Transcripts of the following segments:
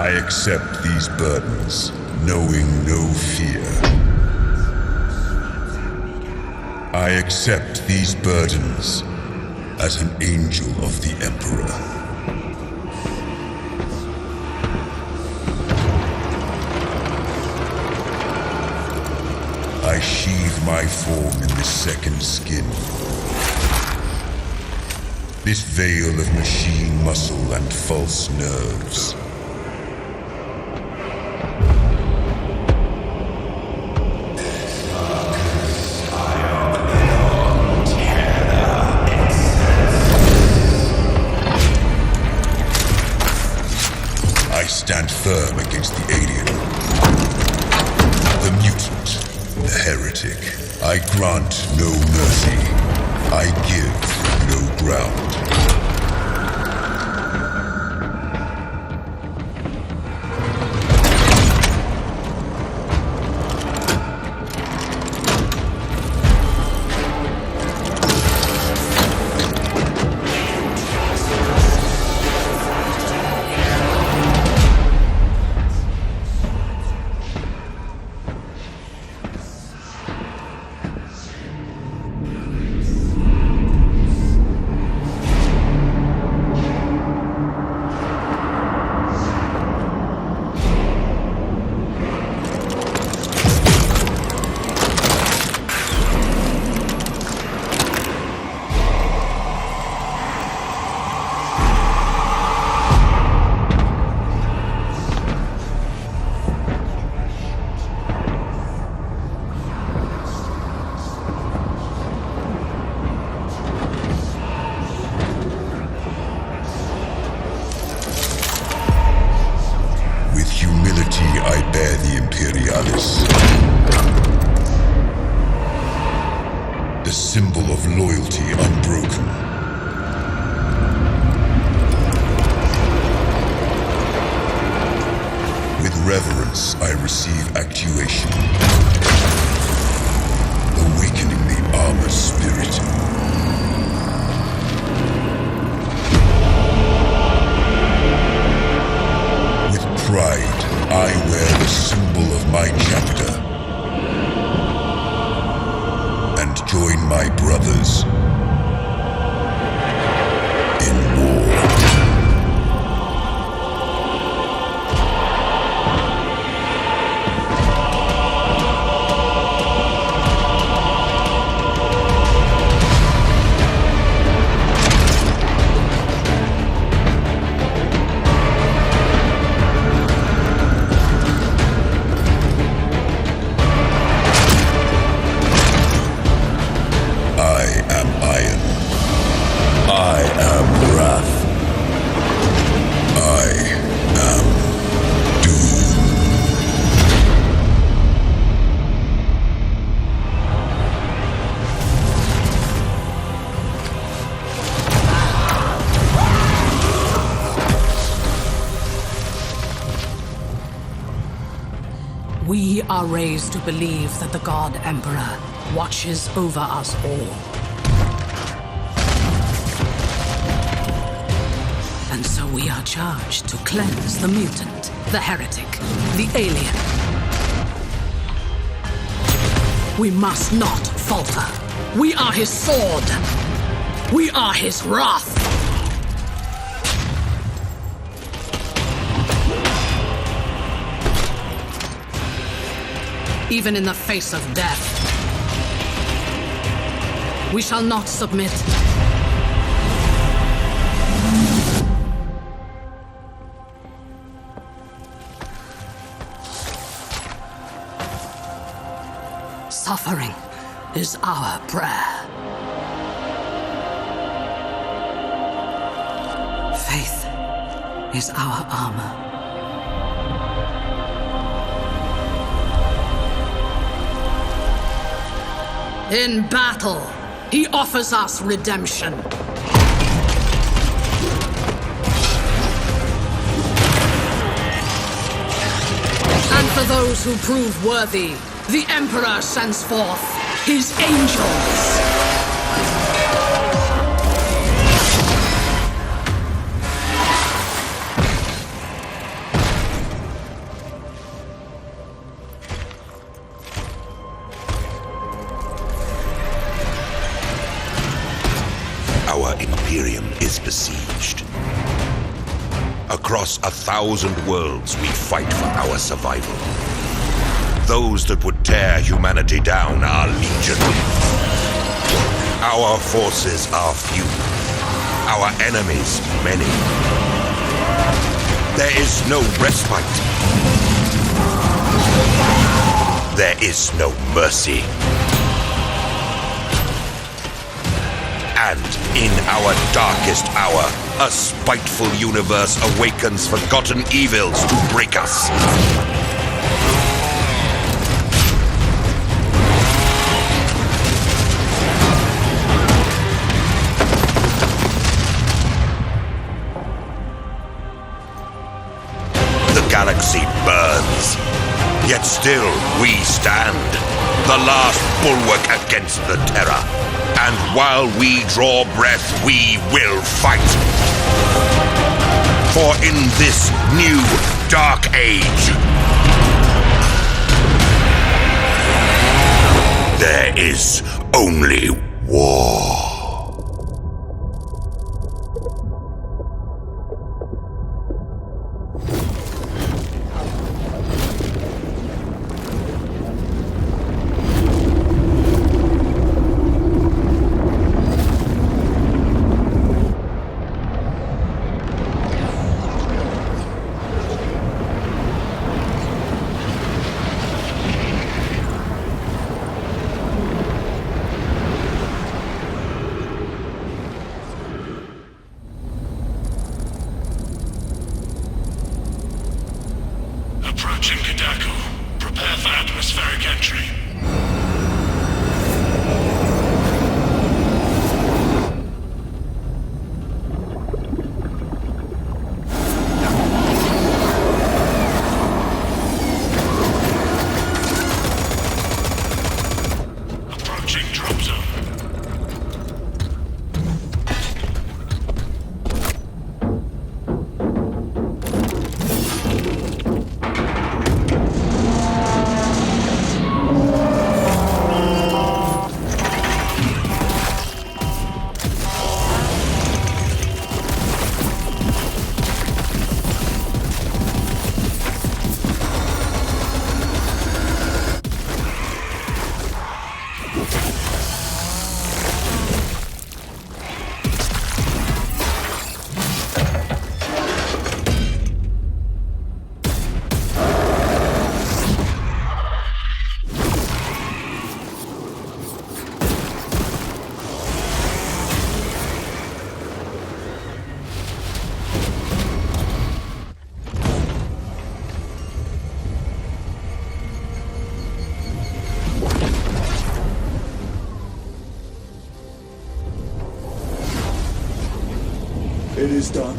I accept these burdens, knowing no fear. I accept these burdens as an angel of the Emperor. I sheathe my form in this second skin. This veil of machine muscle and false nerves. I stand firm against the alien, the mutant, the heretic. I grant no mercy. I give no ground. The symbol of loyalty unbroken. With reverence, I receive actuation, awakening the armor spirit. With pride, I wear the symbol of my chapter. Join my brothers in war. We are raised to believe that the God Emperor watches over us all. And so we are charged to cleanse the mutant, the heretic, the alien. We must not falter. We are his sword. We are his wrath. Even in the face of death, we shall not submit. Suffering is our prayer. Faith is our armor. In battle, he offers us redemption. And for those who prove worthy, the Emperor sends forth his angels. Across 1,000 worlds, we fight for our survival. Those that would tear humanity down are legion. Our forces are few. Our enemies many. There is no respite. There is no mercy. And in our darkest hour, a spiteful universe awakens forgotten evils to break us. The galaxy burns, yet still we stand, the last bulwark against the terror. And while we draw breath, we will fight. For in this new dark age, there is only war. Approaching Kadaku. Prepare for atmospheric entry. Approaching drop zone. It is done.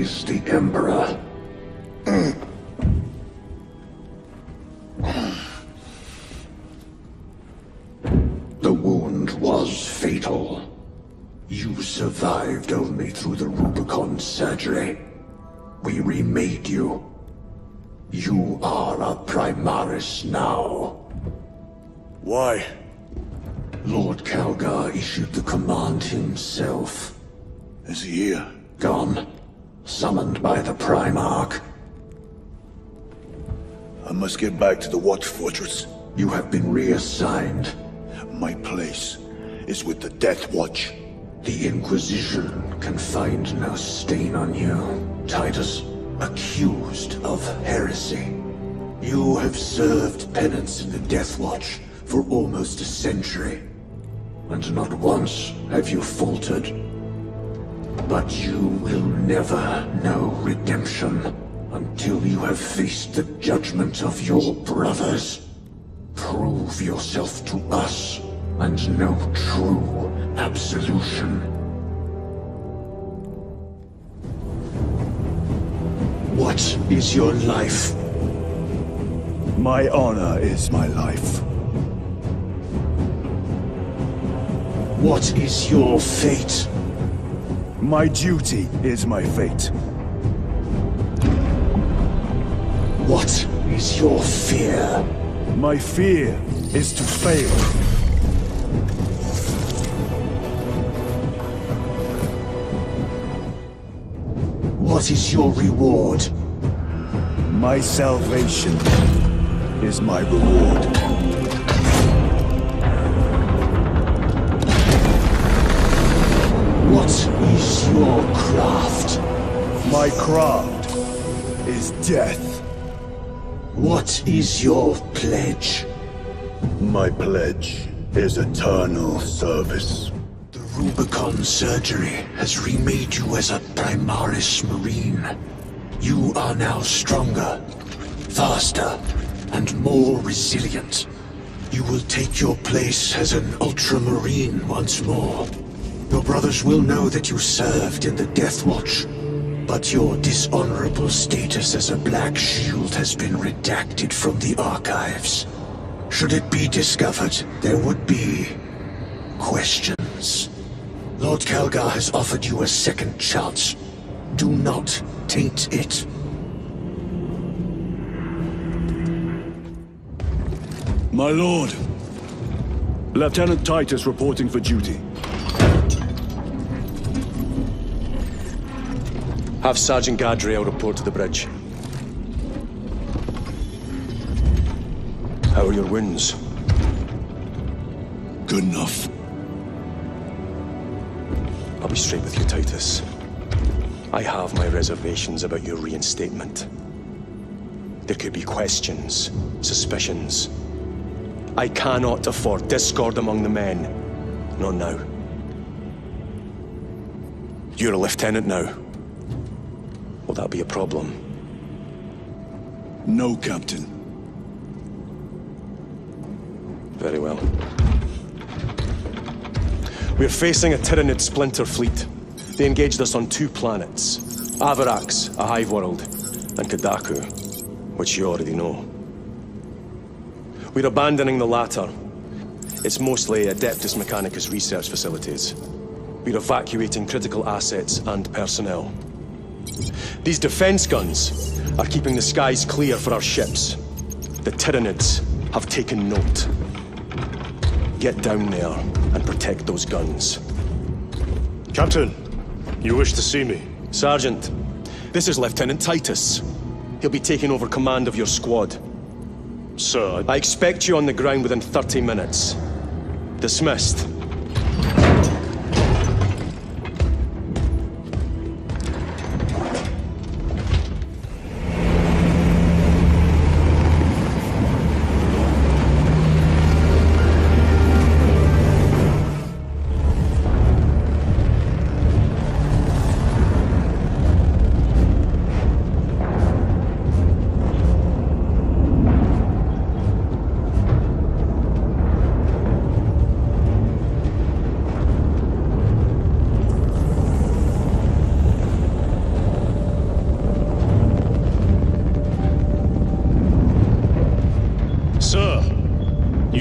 is the Emperor. The wound was fatal. You survived only through the Rubicon surgery. We remade you. You are a primaris now. Why? Lord Calgar issued the command himself. Is he here? Gone. Summoned by the Primarch. I must get back to the Watch Fortress. You have been reassigned. My place is with the Death Watch. The Inquisition can find no stain on you, Titus. Accused of heresy. You have served penance in the Death Watch for almost a century. And not once have you faltered. But you will never know redemption until you have faced the judgment of your brothers. Prove yourself to us and know true absolution. What is your life? My honor is my life. What is your fate? My duty is my fate. What is your fear? My fear is to fail. What is your reward? My salvation is my reward. What is your craft? My craft is death. What is your pledge? My pledge is eternal service. The Rubicon surgery has remade you as a primaris marine. You are now stronger, faster, and more resilient. You will take your place as an ultramarine once more. Your brothers will know that you served in the Death Watch, but your dishonorable status as a Black Shield has been redacted from the archives. Should it be discovered, there would be questions. Lord Calgar has offered you a second chance. Do not taint it. My lord, Lieutenant Titus reporting for duty. Have Sergeant Gadriel report to the bridge. How are your wounds? Good enough. I'll be straight with you, Titus. I have my reservations about your reinstatement. There could be questions, suspicions. I cannot afford discord among the men. Not now. You're a lieutenant now. Will that be a problem? No, Captain. Very well. We're facing a Tyranid splinter fleet. They engaged us on 2 planets. Avarax, a hive world, and Kadaku, which you already know. We're abandoning the latter. It's mostly Adeptus Mechanicus research facilities. We're evacuating critical assets and personnel. These defense guns are keeping the skies clear for our ships. The Tyranids have taken note. Get down there and protect those guns. Captain, you wish to see me? Sergeant, this is Lieutenant Titus. He'll be taking over command of your squad. Sir, I expect you on the ground within 30 minutes. Dismissed.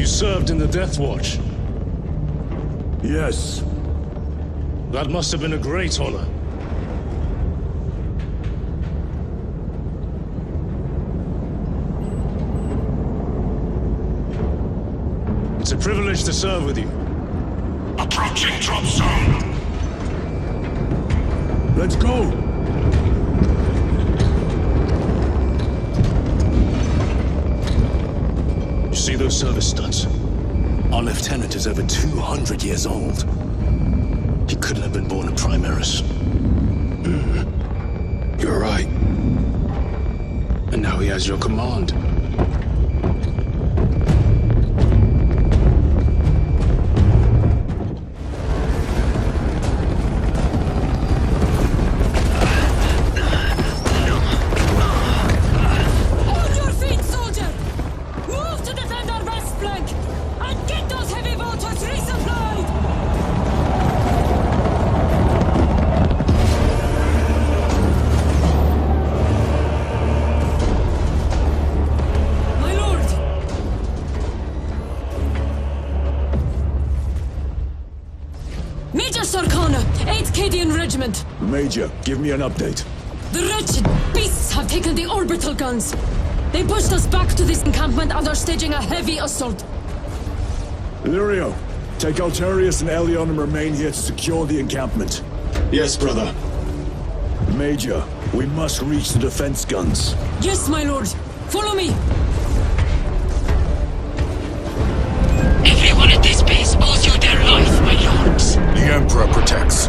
You served in the Death Watch. Yes. That must have been a great honor. It's a privilege to serve with you. Approaching drop zone. Let's go! You see those service studs? Our lieutenant is over 200 years old. He couldn't have been born a primaris. You're right. And now he has your command. On your feet, soldier! Move to defend our west flank! And get those heavy bolters resupplied! My lord! Major Sarkana, 8th Cadian Regiment. Major, give me an update. The wretched beasts have taken the orbital guns. They pushed us back to this encampment and are staging a heavy assault. Illyrio, take Altarius and Elion and remain here to secure the encampment. Yes, brother. Major, we must reach the defense guns. Yes, my lord. Follow me. Everyone at this base owes you their life, my lords. The Emperor protects.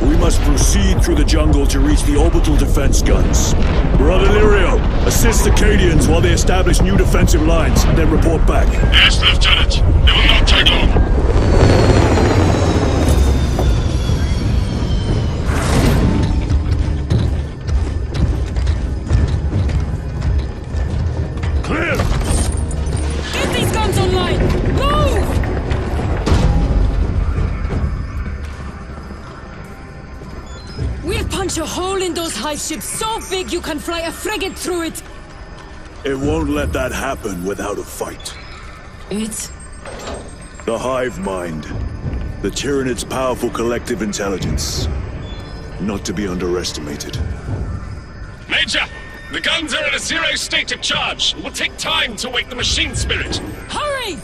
We must proceed through the jungle to reach the orbital defense guns. Brother Illyrio, assist the Cadians while they establish new defensive lines, and then report back. Yes, Lieutenant. It will not take long. Clear! Get these guns online. Move! We'll punch a hole in those hive ships so big you can fly a frigate through it. It won't let that happen without a fight. It's... The hive mind. The Tyranid's powerful collective intelligence. Not to be underestimated. Major, the guns are in a zero state of charge. It will take time to wake the machine spirit. Hurry!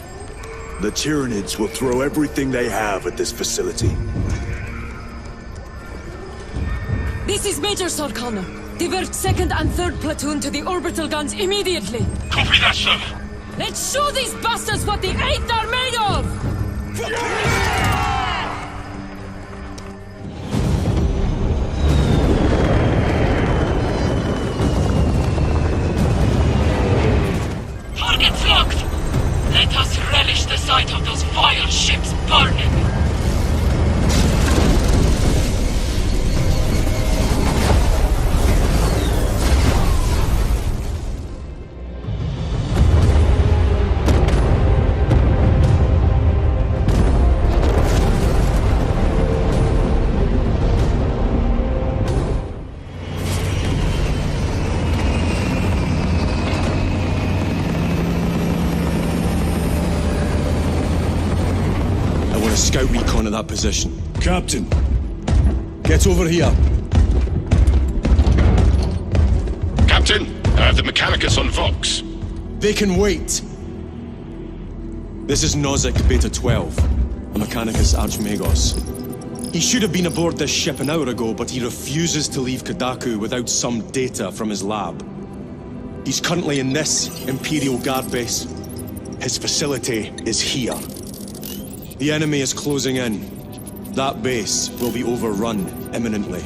The Tyranids will throw everything they have at this facility. This is Major Sarkana. Divert 2nd and 3rd platoon to the orbital guns immediately. Copy that, sir. Let's show these bastards what the 8th are made of! Targets locked. Let us relish the sight of those vile ships burning. Scout recon at that position. Captain! Get over here. Captain, I have the Mechanicus on Vox. They can wait. This is Nozick Beta 12, a Mechanicus Archmagos. He should have been aboard this ship an hour ago, but he refuses to leave Kadaku without some data from his lab. He's currently in this Imperial Guard base. His facility is here. The enemy is closing in. That base will be overrun imminently.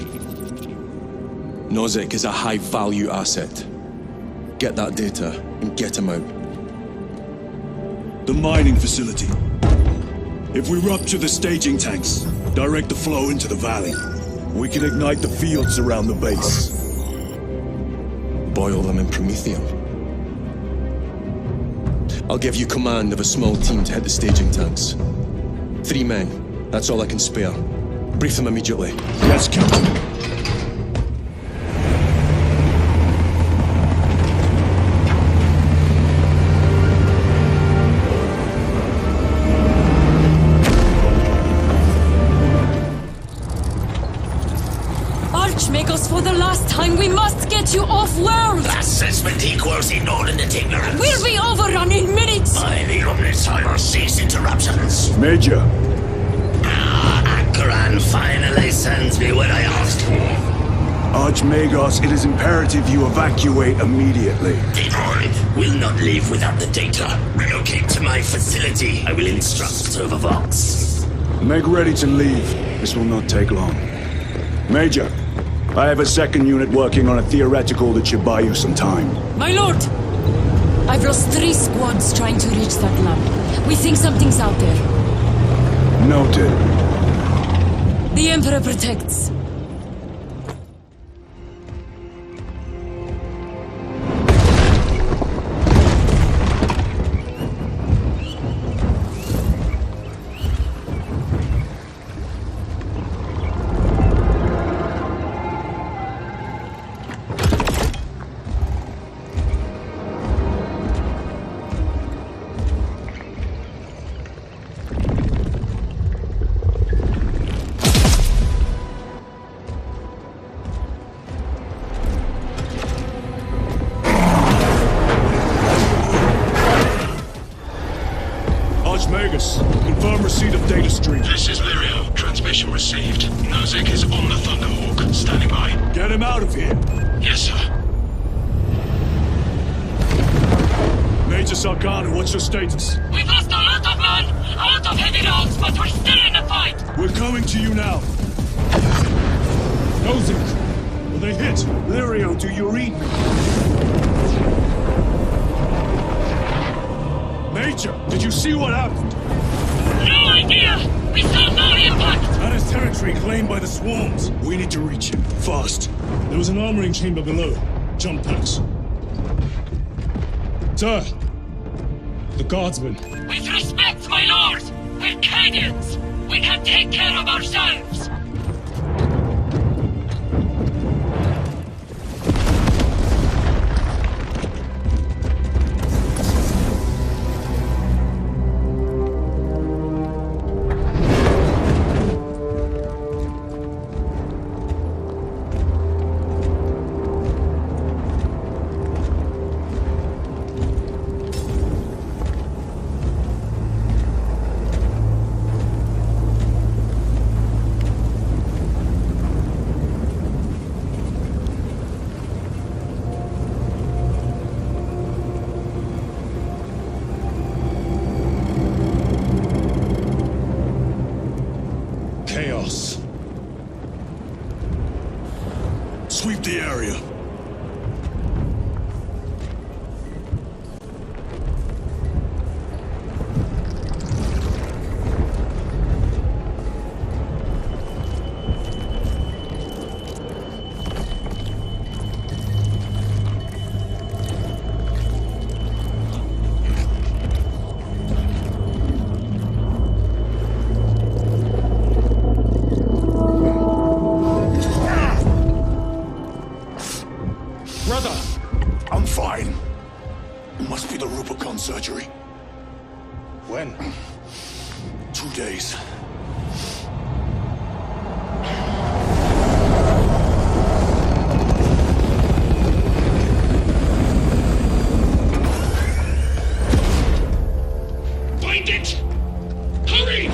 Nozick is a high-value asset. Get that data and get him out. The mining facility. If we rupture the staging tanks, direct the flow into the valley, we can ignite the fields around the base. Boil them in promethium. I'll give you command of a small team to hit the staging tanks. 3 men. That's all I can spare. Brief them immediately. Yes, Captain. last time, we must get you off-world! Assessment equals inordinate ignorance. We'll be overrun in minutes! By the omnissiah cease interruptions. Major. Akran finally sends me what I asked for. Magos, it is imperative you evacuate immediately. Detroit will not leave without the data. Relocate to my facility. I will instruct Servervox. Make ready to leave. This will not take long. Major, I have a second unit working on a theoretical that should buy you some time. My lord! I've lost 3 squads trying to reach that lab. We think something's out there. Noted. The Emperor protects. Magos, confirm receipt of data stream. This is Lirio. Transmission received. Nozick is on the Thunderhawk. Standing by. Get him out of here. Yes, sir. Major Sarkanu, what's your status? We've lost a lot of men, a lot of heavy rounds, but we're still in the fight. We're coming to you now. Nozick, will they hit? Lirio, do you read me? Major, did you see what happened? No idea! We saw no impact! That is territory claimed by the swarms. We need to reach him, fast. There was an armoring chamber below. Jump packs. Sir! The guardsmen. With respect, my lord! We're Cadians! We can take care of ourselves! Sweep the area. Surgery. When? 2 days. Find it! Hurry!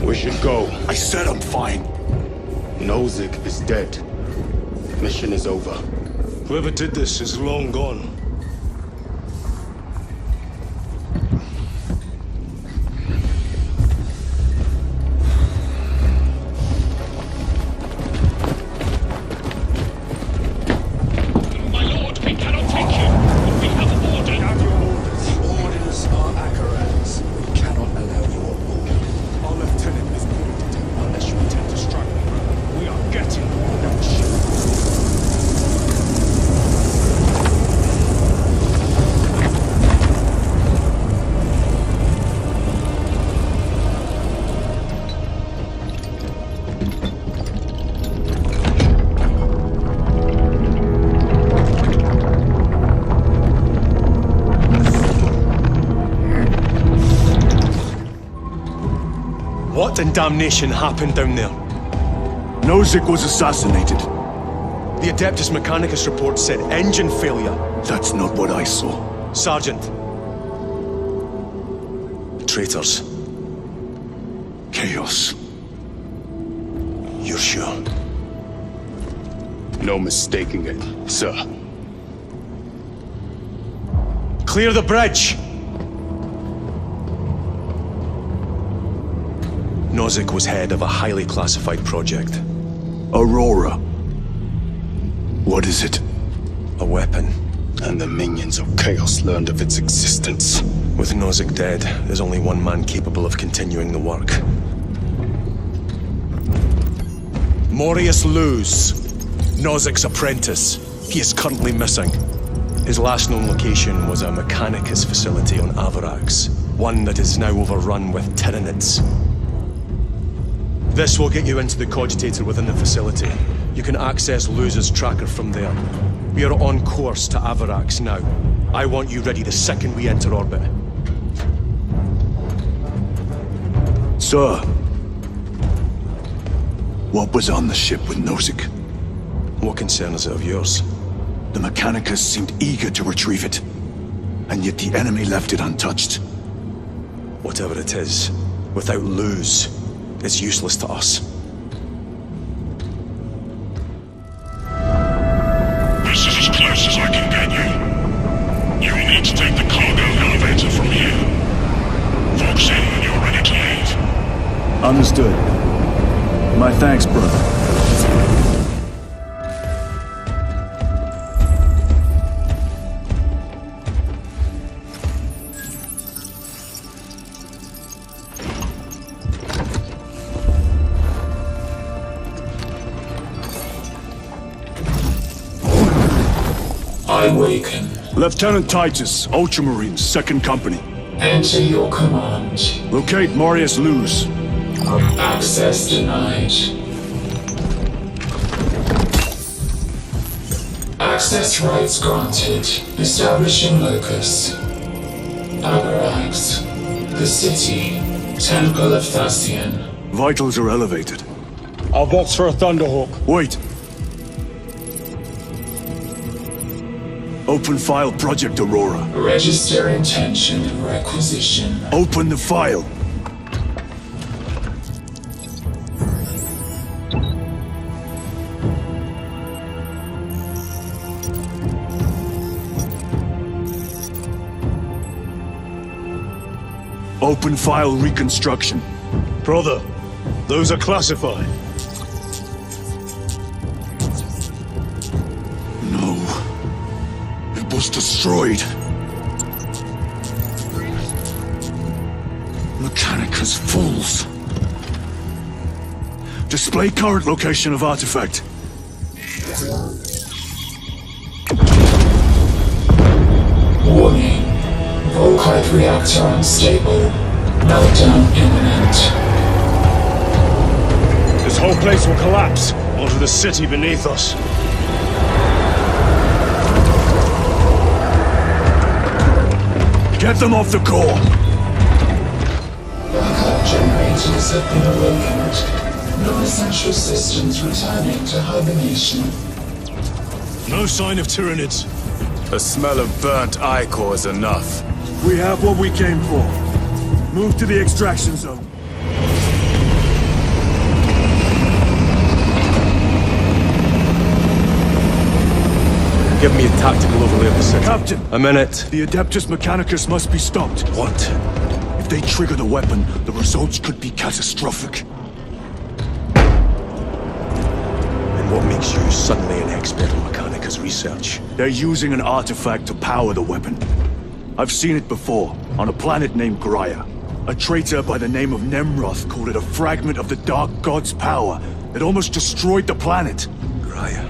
We should go. I said I'm fine. Nozick is dead. Mission is over. Whoever did this is long gone. My lord, we cannot take you. We have ordered. Have your orders. The orders are Acarans. We cannot allow you on board. Our lieutenant is wounded. Unless you intend to strike me, we are getting on that ship. What in damnation happened down there? Nozick was assassinated. The Adeptus Mechanicus report said engine failure. That's not what I saw. Sergeant. Traitors. Chaos. You're sure? No mistaking it, sir. Clear the bridge! Nozick was head of a highly classified project. Aurora. What is it? A weapon. And the minions of Chaos learned of its existence. With Nozick dead, there's only one man capable of continuing the work. Morius Luz, Nozick's apprentice. He is currently missing. His last known location was a Mechanicus facility on Avarax, one that is now overrun with Tyranids. This will get you into the cogitator within the facility. You can access Luz's tracker from there. We are on course to Avarax now. I want you ready the second we enter orbit. Sir, what was on the ship with Nozick? What concern is it of yours? The Mechanicus seemed eager to retrieve it, and yet the enemy left it untouched. Whatever it is, without Luz, it's useless to us. This is as close as I can get you. You will need to take the cargo elevator from here. Fox in when you're ready to leave. Understood. My thanks, brother. I waken. Lieutenant Titus, Ultramarines, 2nd Company. Enter your command. Locate Morius Luz. Access denied. Access rights granted. Establishing locus. Avarax. The city. Temple of Thasian. Vitals are elevated. I'll box for a Thunderhawk. Wait. Open file Project Aurora. Register intention of requisition. Open the file. Open file reconstruction. Brother, those are classified. No. It was destroyed. Mechanicus fools. Display current location of artifact. Warning. Volkite reactor unstable. Meltdown imminent. This whole place will collapse onto the city beneath us. Get them off the core! Backup generators have been awakened. Non-essential systems returning to hibernation. No sign of Tyranids. The smell of burnt ichor is enough. We have what we came for. Move to the extraction zone. Give me a tactical overlay of the city. Captain! A minute. The Adeptus Mechanicus must be stopped. What? If they trigger the weapon, the results could be catastrophic. And what makes you suddenly an expert in Mechanicus research? They're using an artifact to power the weapon. I've seen it before, on a planet named Graia. A traitor by the name of Nemroth called it a fragment of the Dark God's power that almost destroyed the planet. Graia.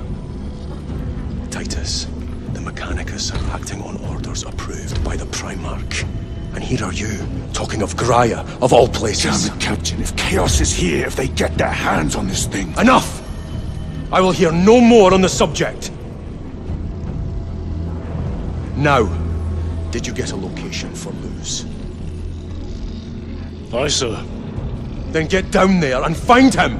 Titus, the Mechanicus are acting on orders approved by the Primarch. And here are you, talking of Graia, of all places. Damn it, Captain. If Chaos is here, if they get their hands on this thing... Enough! I will hear no more on the subject. Now, did you get a location for Luz? Aye, sir. Then get down there and find him!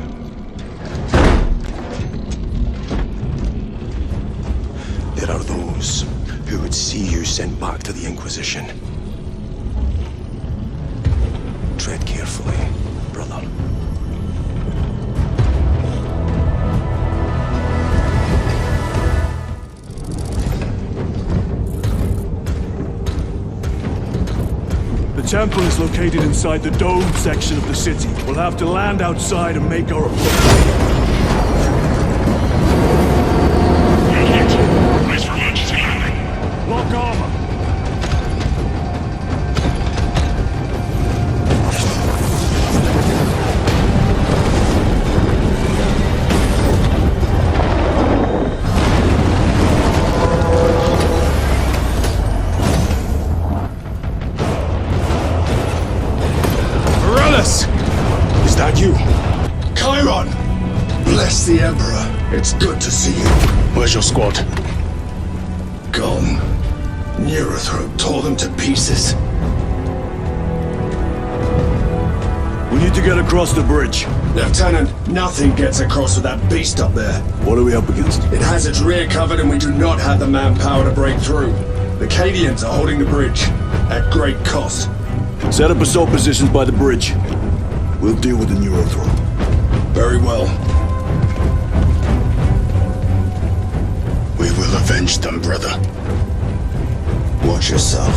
see you sent back to the Inquisition. Tread carefully, brother. The temple is located inside the dome section of the city. We'll have to land outside and make our approach. Brace for emergency landing. Lock armor. Is that you? Chiron! Bless the Emperor. It's good to see you. Where's your squad? Gone. Neurothroat tore them to pieces. We need to get across the bridge. Lieutenant, nothing gets across with that beast up there. What are we up against? It has its rear covered and we do not have the manpower to break through. The Cadians are holding the bridge, at great cost. Set up assault positions by the bridge. We'll deal with the Neurothroat. Very well. We will avenge them, brother. Watch yourself.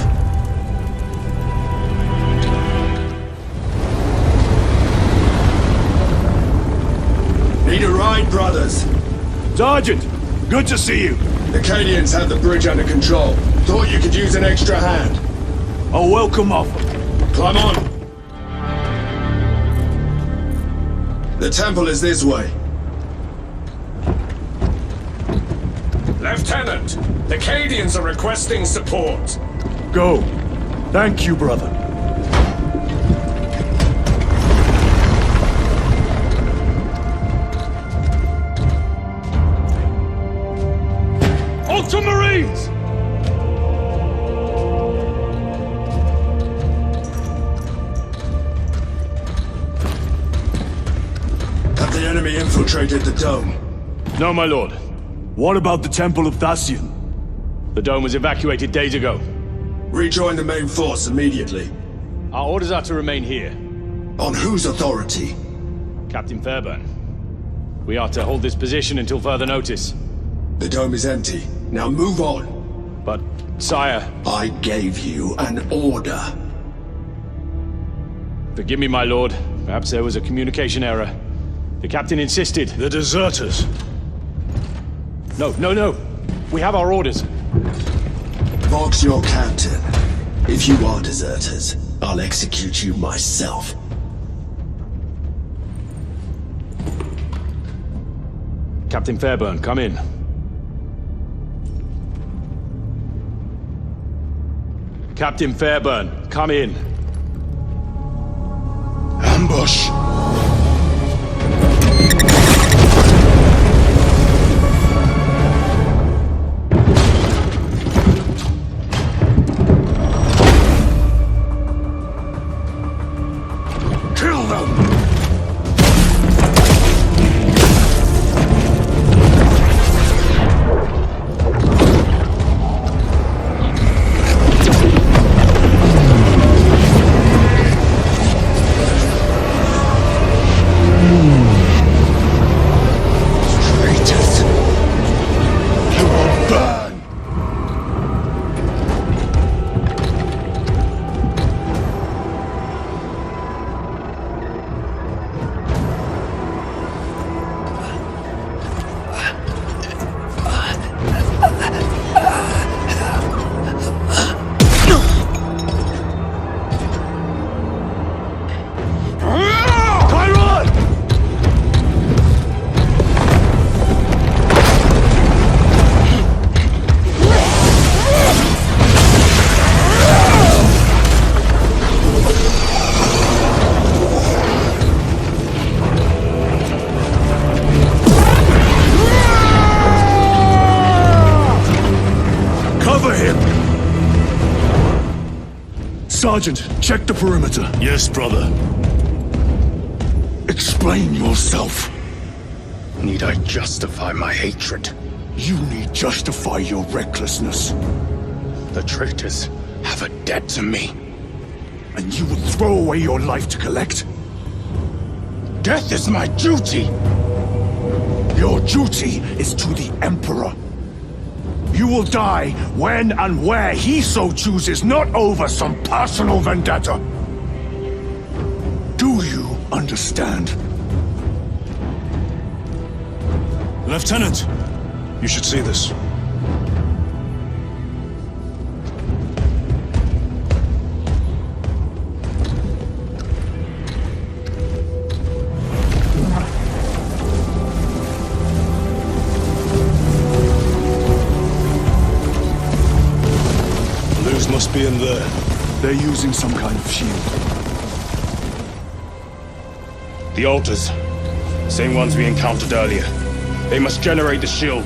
Need a ride, brothers? Sergeant, good to see you. The Cadians have the bridge under control. Thought you could use an extra hand. A welcome offer. Climb on. The temple is this way. Lieutenant, the Cadians are requesting support. Go. Thank you, brother. Ultramarines! Have the enemy infiltrated the dome? No, my lord. What about the Temple of Thasian? The dome was evacuated days ago. Rejoin the main force immediately. Our orders are to remain here. On whose authority? Captain Fairburn. We are to hold this position until further notice. The dome is empty. Now move on. But, sire... I gave you an order. Forgive me, my lord. Perhaps there was a communication error. The captain insisted. The deserters. No. We have our orders. Vox your captain. If you are deserters, I'll execute you myself. Captain Fairburn, come in. Captain Fairburn, come in. Ambush! Kill them! Sergeant, check the perimeter. Yes, brother. Explain yourself. Need I justify my hatred? You need justify your recklessness. The traitors have a debt to me. And you will throw away your life to collect? Death is my duty! Your duty is to the Emperor. You will die when and where he so chooses, not over some personal vendetta. Do you understand? Lieutenant, you should see this. Must be in there. They're using some kind of shield. The altars. Same ones we encountered earlier. They must generate the shield.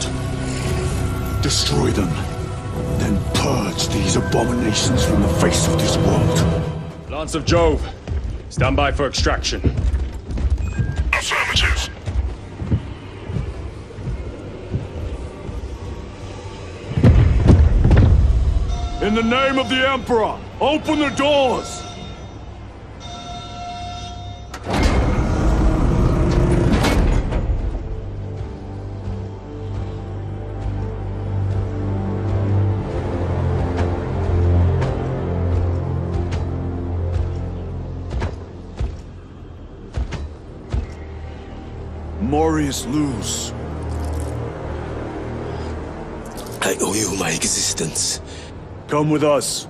Destroy them. Then purge these abominations from the face of this world. Lance of Jove. Stand by for extraction. Affirmative. In the name of the Emperor, open the doors! Morius lose. I owe you my existence. Come with us.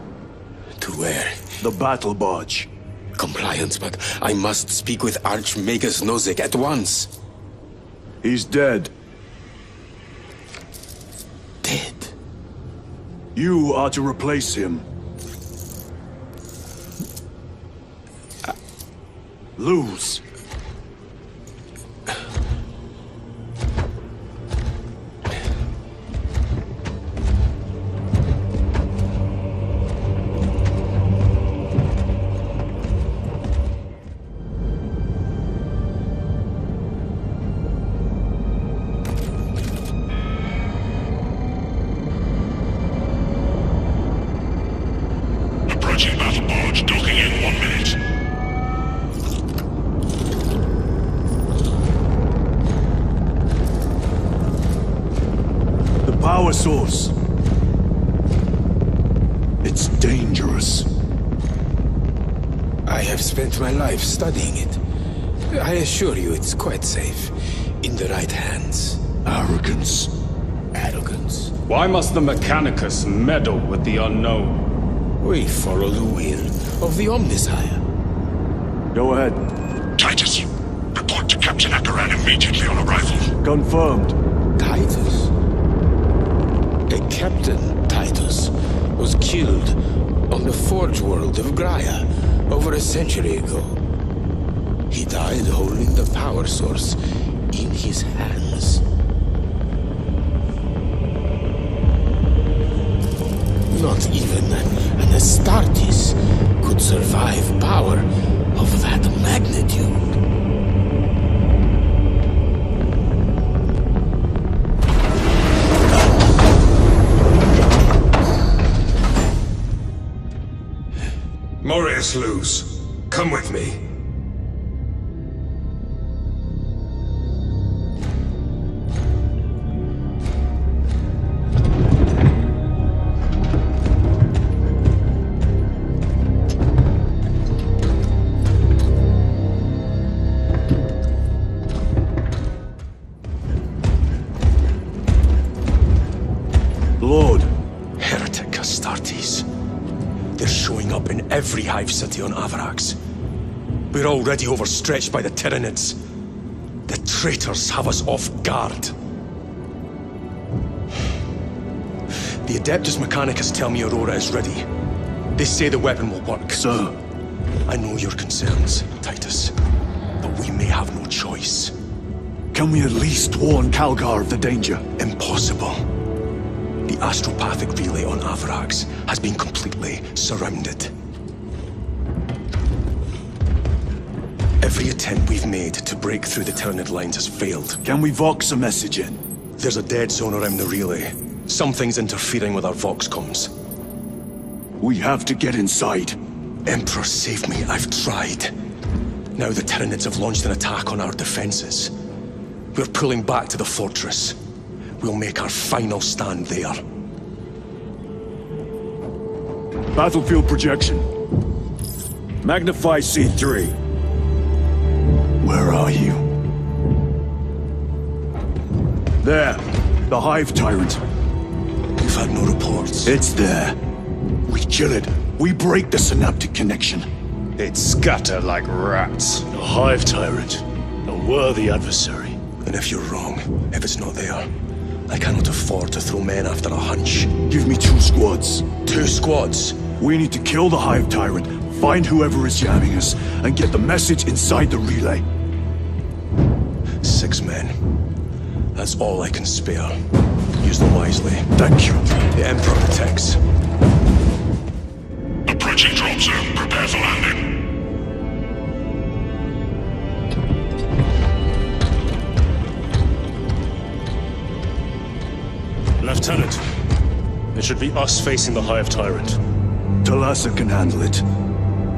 To where? The battle barge. Compliance, but I must speak with Archmagus Nozick at once. He's dead. Dead? You are to replace him. Lose. Approaching battle barge, docking in 1 minute. The power source. It's dangerous. I have spent my life studying it. I assure you it's quite safe. In the right hands. Arrogance. Arrogance? Why must the Mechanicus meddle with the unknown? We follow the will of the Omnisire. Go ahead. Titus, report to Captain Akaran immediately on arrival. Confirmed. Titus? A Captain Titus was killed on the Forge world of Graia over a century ago. He died holding the power source in his hands. Not even an Astartes could survive power of that magnitude. Morius Luz, come with me. Lord. Heretic Astartes. They're showing up in every hive city on Avarax. We're already overstretched by the Tyranids. The traitors have us off guard. The Adeptus Mechanicus tell me Aurora is ready. They say the weapon will work. Sir. I know your concerns, Titus, but we may have no choice. Can we at least warn Calgar of the danger? Impossible. The astropathic relay on Avarax has been completely surrounded. Every attempt we've made to break through the Tyranid lines has failed. Can we vox a message in? There's a dead zone around the relay. Something's interfering with our vox comms. We have to get inside. Emperor, save me. I've tried. Now the Tyranids have launched an attack on our defenses. We're pulling back to the fortress. We'll make our final stand there. Battlefield projection. Magnify C3. Where are you? There. The Hive Tyrant. We've had no reports. It's there. We kill it. We break the synaptic connection. They'd scatter like rats. A Hive Tyrant. A worthy adversary. And if you're wrong, if it's not there, I cannot afford to throw men after a hunch. Give me 2 squads. 2 squads? We need to kill the Hive Tyrant, find whoever is jamming us, and get the message inside the relay. 6 men. That's all I can spare. Use them wisely. Thank you. The Emperor protects. Approaching drop zone. Prepare for landing. Lieutenant, it should be us facing the Hive Tyrant. Talassa can handle it.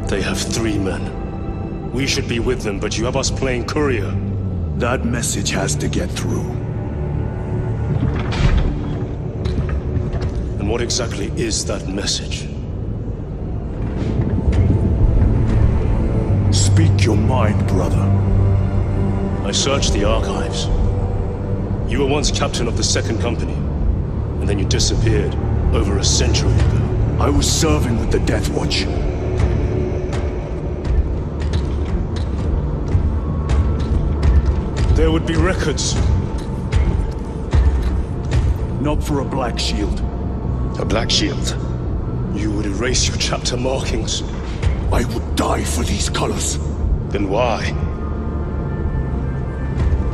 They have 3 men. We should be with them, but you have us playing courier. That message has to get through. And what exactly is that message? Speak your mind, brother. I searched the archives. You were once captain of the 2nd Company, and then you disappeared over a century ago. I was serving with the Death Watch. There would be records. Not for a Black Shield. A Black Shield? You would erase your chapter markings. I would die for these colors. Then why?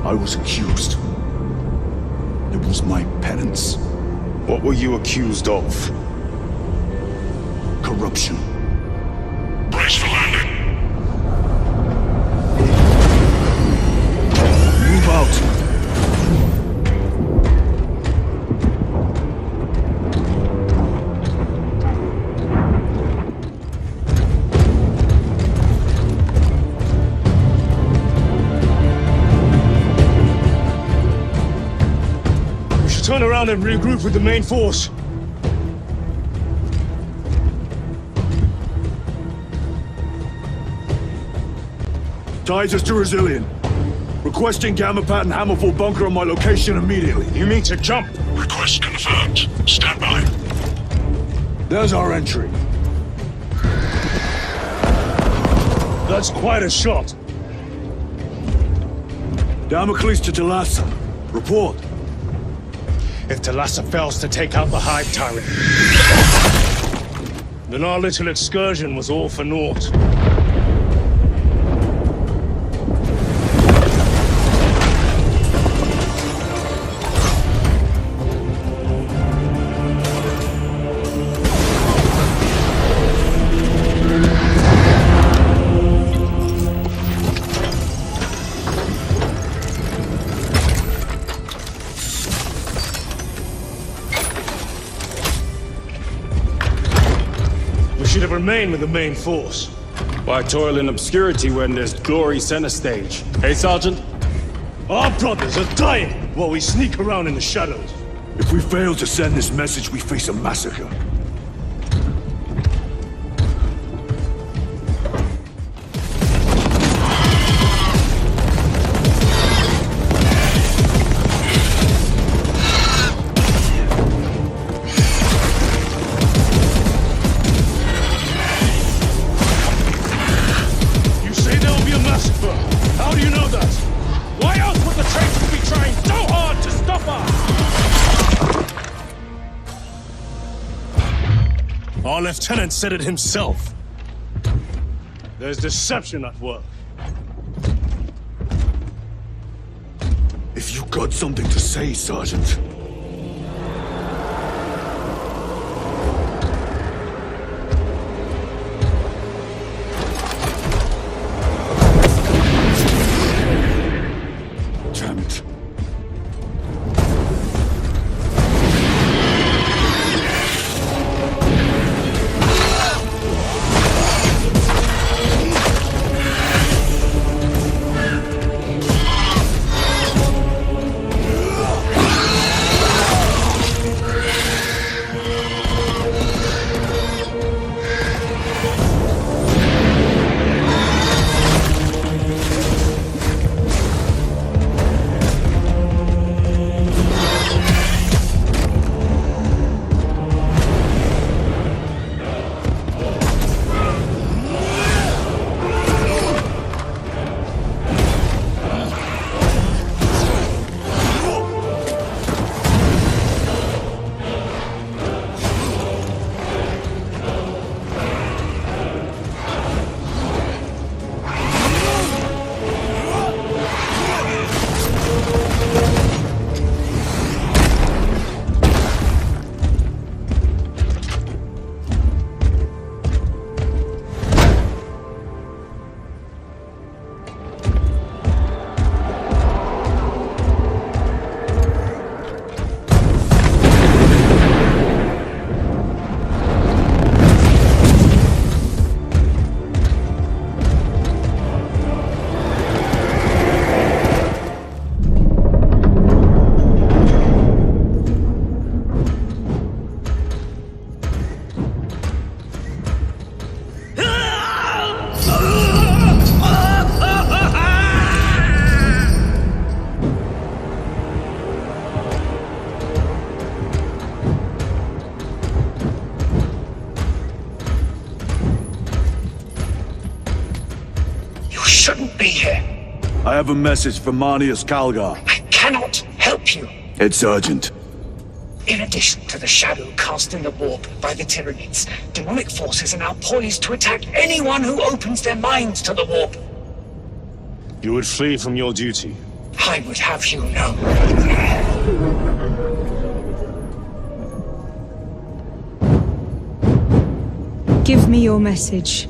I was accused. It was my penance. What were you accused of? Corruption. Brace for landing. Move out. We should turn around and regroup with the main force. Tides us to Resilient. Requesting Gamma Pat and Hammerfall bunker on my location immediately. You mean to jump? Request confirmed. Stand by. There's our entry. That's quite a shot. Damocles to Talassa. Report. If Talassa fails to take out the Hive Tyrant, then our little excursion was all for naught. Remain with the main force. Why toil in obscurity when there's glory center stage? Hey, Sergeant? Our brothers are dying while we sneak around in the shadows. If we fail to send this message, we face a massacre. Our lieutenant said it himself. There's deception at work. If you got something to say, Sergeant. Damn it. shouldn't be here. I have a message from Manius Calgar. I cannot help you. It's urgent. In addition to the shadow cast in the warp by the Tyranids, demonic forces are now poised to attack anyone who opens their minds to the warp. You would flee from your duty. I would have you know. Give me your message.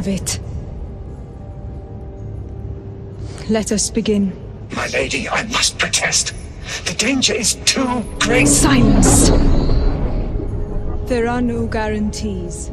It. Let us begin. My lady, I must protest. The danger is too great. Silence! There are no guarantees.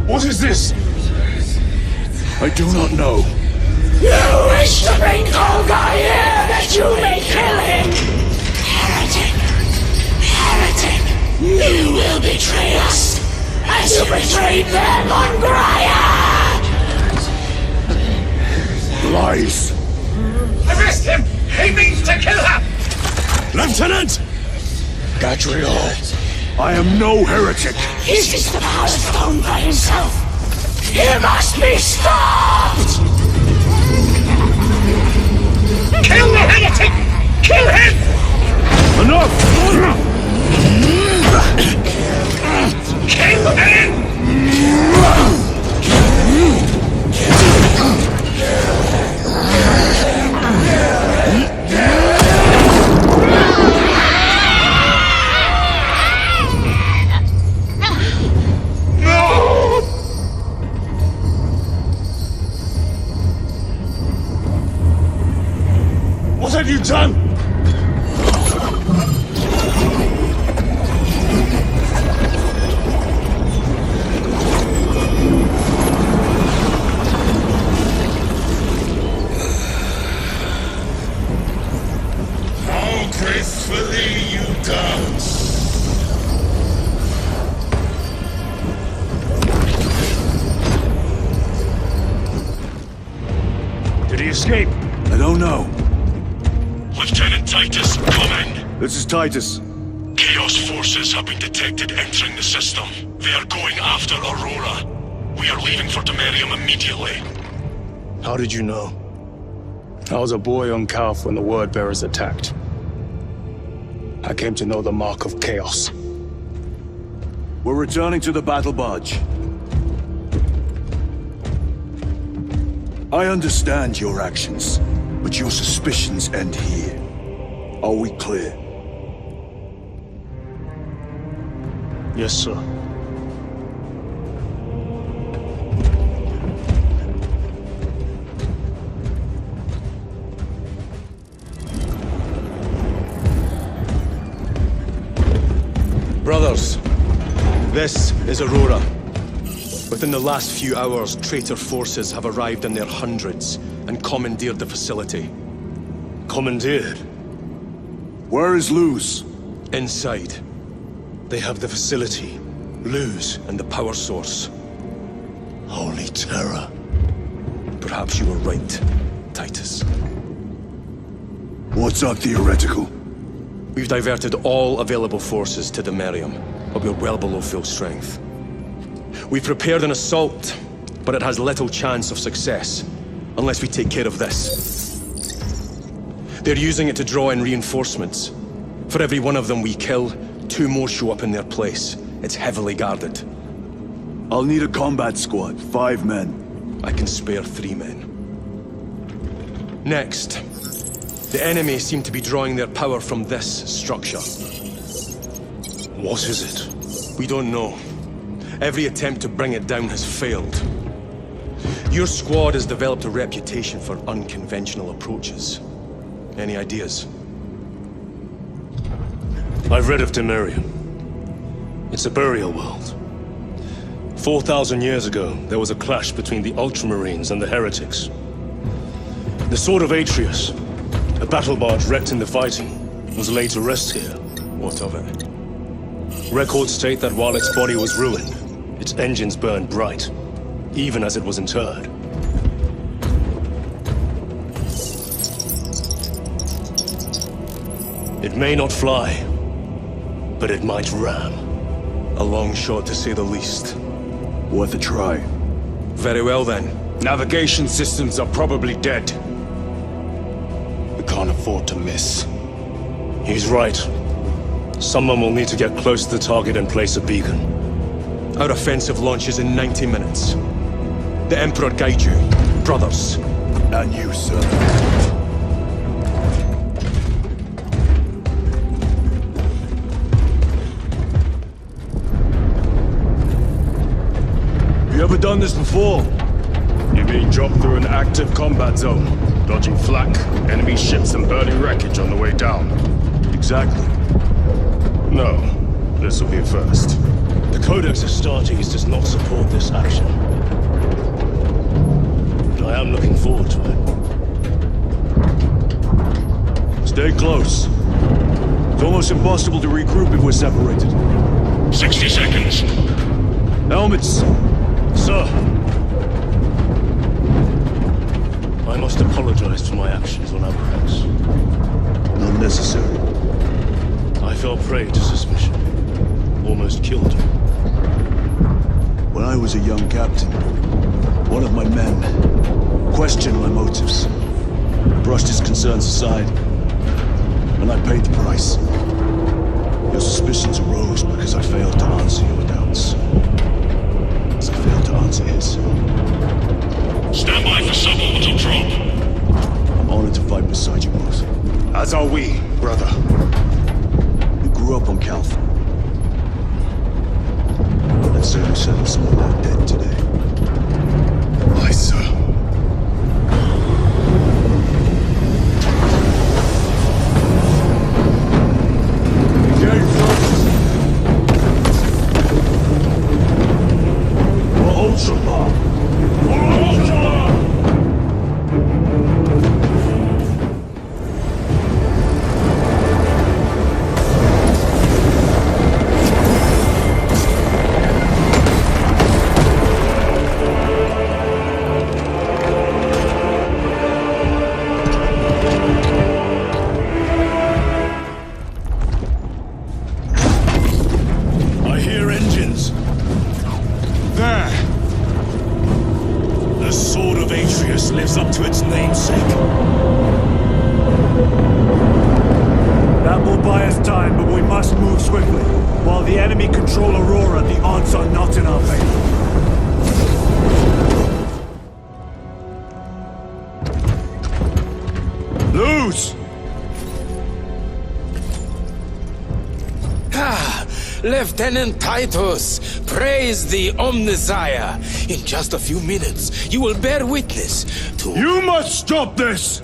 What is this? I do not know. You wish to bring Olga here that you may kill him! Heretic! Heretic! You will betray us as you betrayed them on Graia! Lies! Arrest him! He means to kill her! Lieutenant! Gadriel, I am no heretic! He seeks the power stone by himself! He must be stopped! Kill the heretic! Kill him! Enough! Kill him! What have you done? How gracefully you dance! Did he escape? I don't know. Lieutenant Titus, come in. This is Titus. Chaos forces have been detected entering the system. They are going after Aurora. We are leaving for Demerium immediately. How did you know? I was a boy on Calf when the word bearers attacked. I came to know the mark of chaos. We're returning to the battle barge. I understand your actions, but your suspicions end here. Are we clear? Yes, sir. Brothers, this is Aurora. Within the last few hours, traitor forces have arrived in their hundreds and commandeered the facility. Commandeered? Where is Luz? Inside. They have the facility, Luz, and the power source. Holy terror. Perhaps you were right, Titus. What's our theoretical? We've diverted all available forces to Demerium, but we're well below full strength. We've prepared an assault, but it has little chance of success, unless we take care of this. They're using it to draw in reinforcements. For every one of them we kill, 2 more show up in their place. It's heavily guarded. I'll need a combat squad, 5 men. I can spare 3 men. Next, the enemy seem to be drawing their power from this structure. What is it? We don't know. Every attempt to bring it down has failed. Your squad has developed a reputation for unconventional approaches. Any ideas? I've read of Demerium. It's a burial world. 4,000 years ago, there was a clash between the ultramarines and the heretics. The Sword of Atreus, a battle barge wrecked in the fighting, was laid to rest here. What of it? Records state that while its body was ruined, its engines burned bright, even as it was interred. It may not fly, but it might ram. A long shot to say the least. Worth a try. Very well then. Navigation systems are probably dead. We can't afford to miss. He's right. Someone will need to get close to the target and place a beacon. Our offensive launches in 90 minutes. The Emperor guide you, brothers. And you, sir. You ever done this before? You mean drop through an active combat zone, dodging flak, enemy ships and burning wreckage on the way down? Exactly. No, this will be a first. The Codex Astartes does not support this action. But I am looking forward to it. Stay close. It's almost impossible to regroup if we're separated. 60 seconds. Helmets! Sir! I must apologize for my actions on Abrahams. Not necessary. I fell prey to suspicion. Almost killed him. When I was a young captain, one of my men questioned my motives. Brushed his concerns aside, and I paid the price. Your suspicions arose because I failed to answer your doubts. As I failed to answer his. Stand by for suborbital drop. I'm honored to fight beside you both. As are we, brother. You grew up on Calth. That certainly settled some of that dead today. Aye, sir. Control Aurora, the odds are not in our favor. Lose! Ah, Lieutenant Titus, praise the Omnisire. In just a few minutes, you will bear witness to... You must stop this!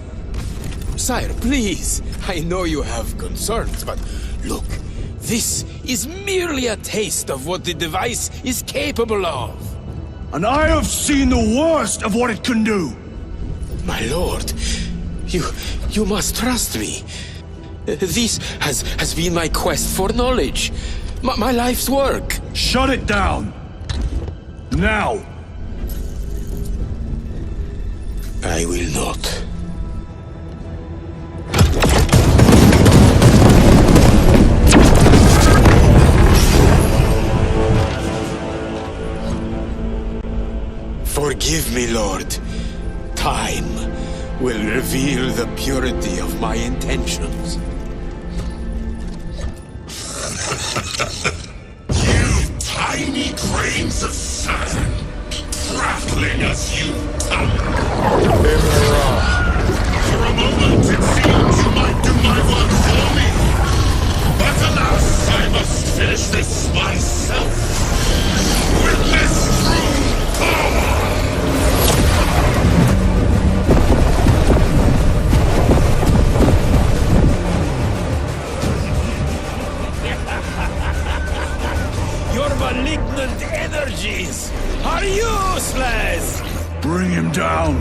Sire, please. I know you have concerns, but look, this is merely a taste of what the device is capable of. And I have seen the worst of what it can do. My lord, you must trust me. This has been my quest for knowledge. My life's work. Shut it down! Now! I will not. Forgive me, Lord. Time will reveal the purity of my intentions. You tiny grains of sand, prattling as you come. For a moment it seemed you might do my work for me. But alas, I must finish this myself. With this true power! Your malignant energies are useless! Bring him down!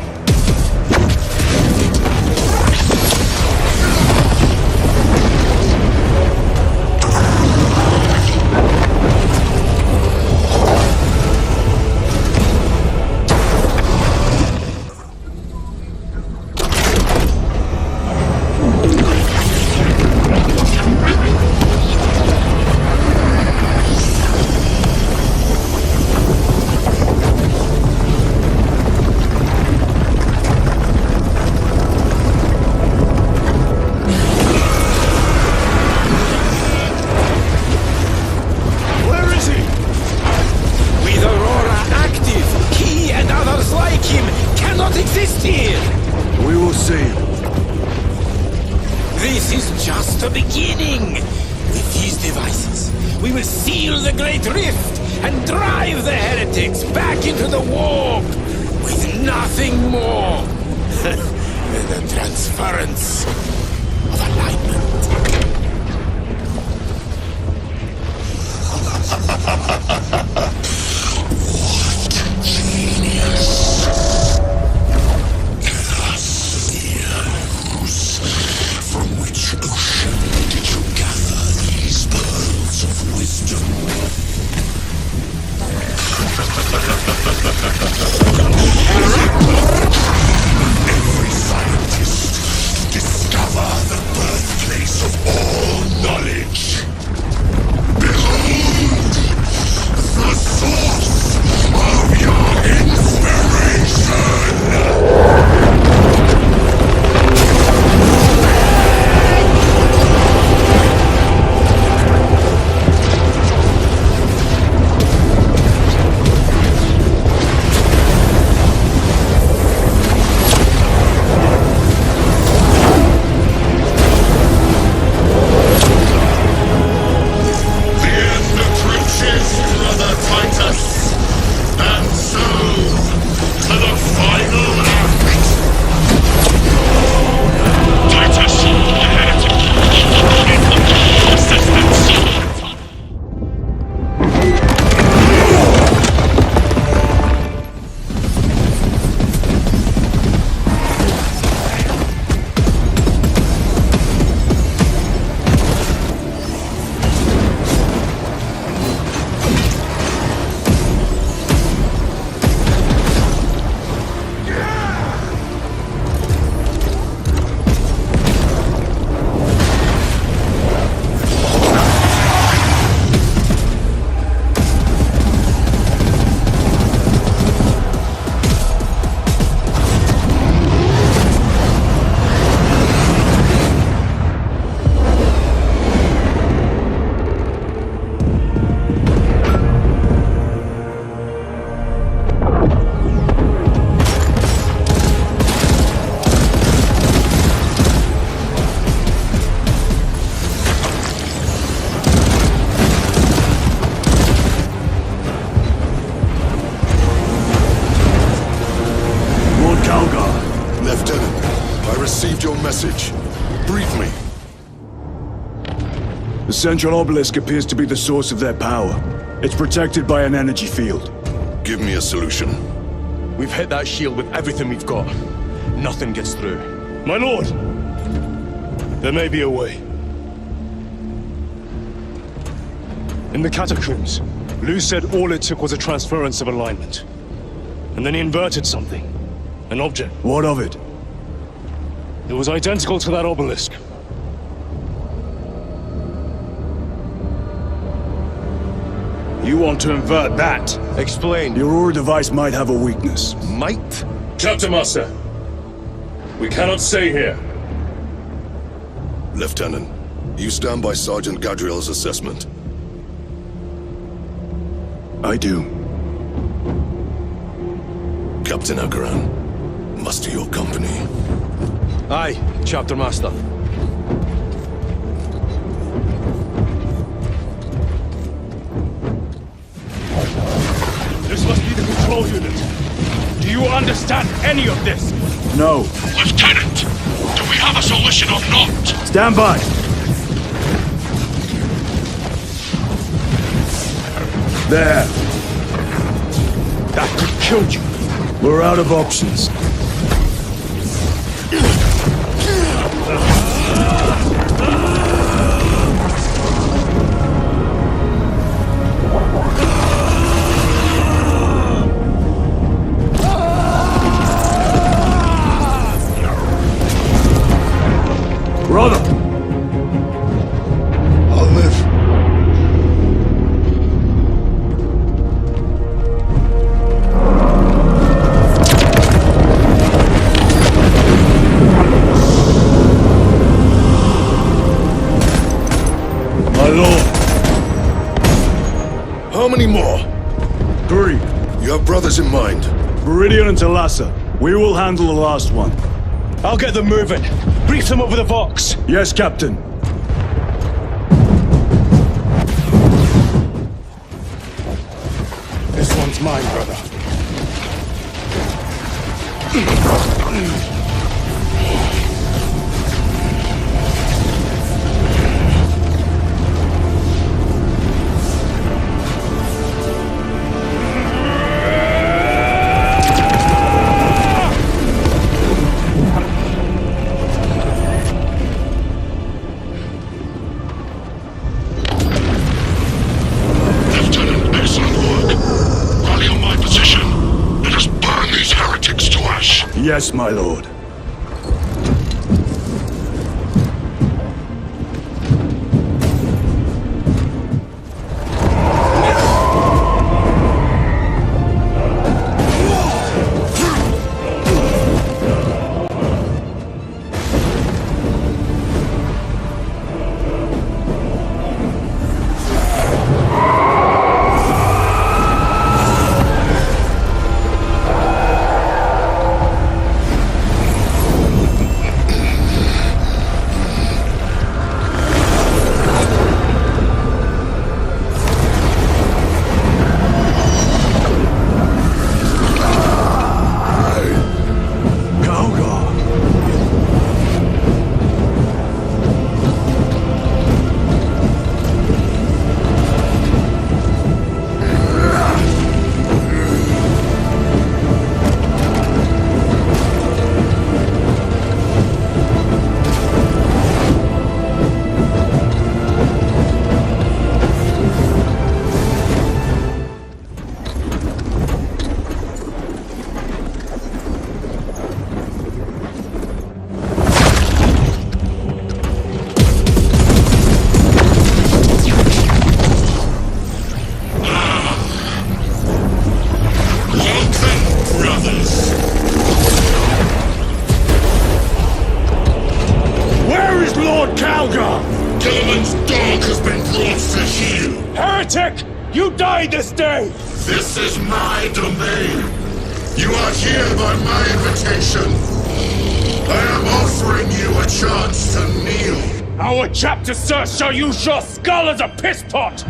message. Brief me. The central obelisk appears to be the source of their power. It's protected by an energy field. Give me a solution. We've hit that shield with everything we've got. Nothing gets through. My lord! There may be a way. In the catacombs, Lu said all it took was a transference of alignment. And then he inverted something. An object. What of it? It was identical to that obelisk. You want to invert that? Explain. The Aurora device might have a weakness. Might? Captain Master, we cannot stay here. Lieutenant, you stand by Sergeant Gadriel's assessment? I do. Captain Agaran, muster your company. Aye, Chapter Master. This must be the control unit. Do you understand any of this? No. Lieutenant, do we have a solution or not? Stand by. There. That could kill you. We're out of options. Brother! I'll live. My lord. How many more? 3. You have brothers in mind? Meridian and Talassa. We will handle the last one. I'll get them moving. Brief them over the Vox. Yes, Captain. This one's mine, brother. Yes, my lord. This day! This is my domain! You are here by my invitation! I am offering you a chance to kneel! Our chapter, sir, shall use your skull as a piss pot!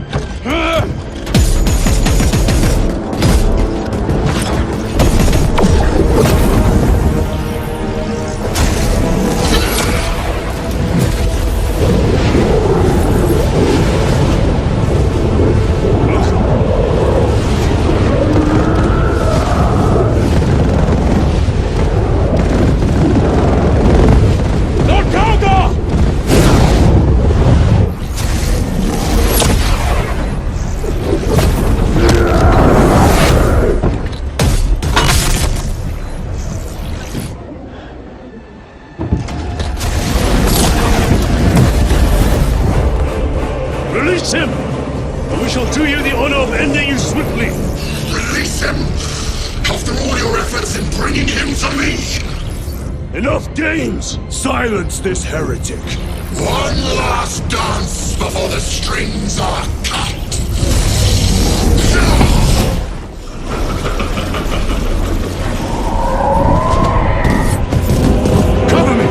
Release him! And we shall do you the honor of ending you swiftly! Release him! After all your efforts in bringing him to me! Enough games! Silence this heretic! One last dance before the strings are cut! Cover me!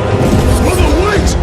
Brother, wait!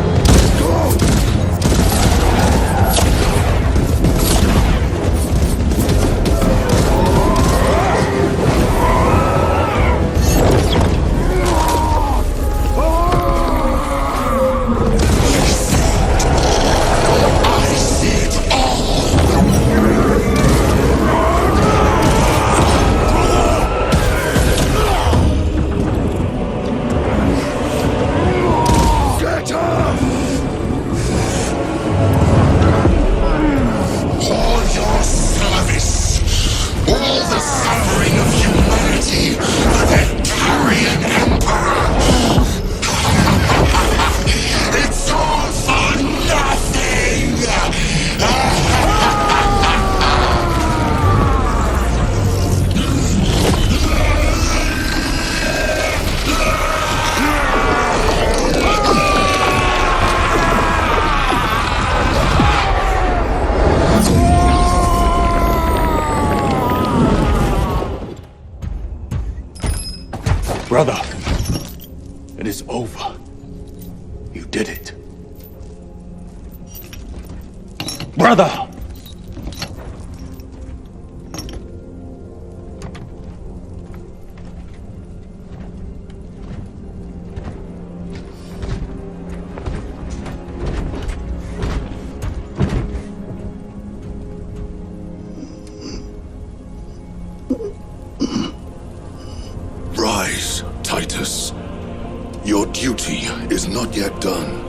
Brother, it is over. You did it. Brother! Rise, Titus. Your duty is not yet done.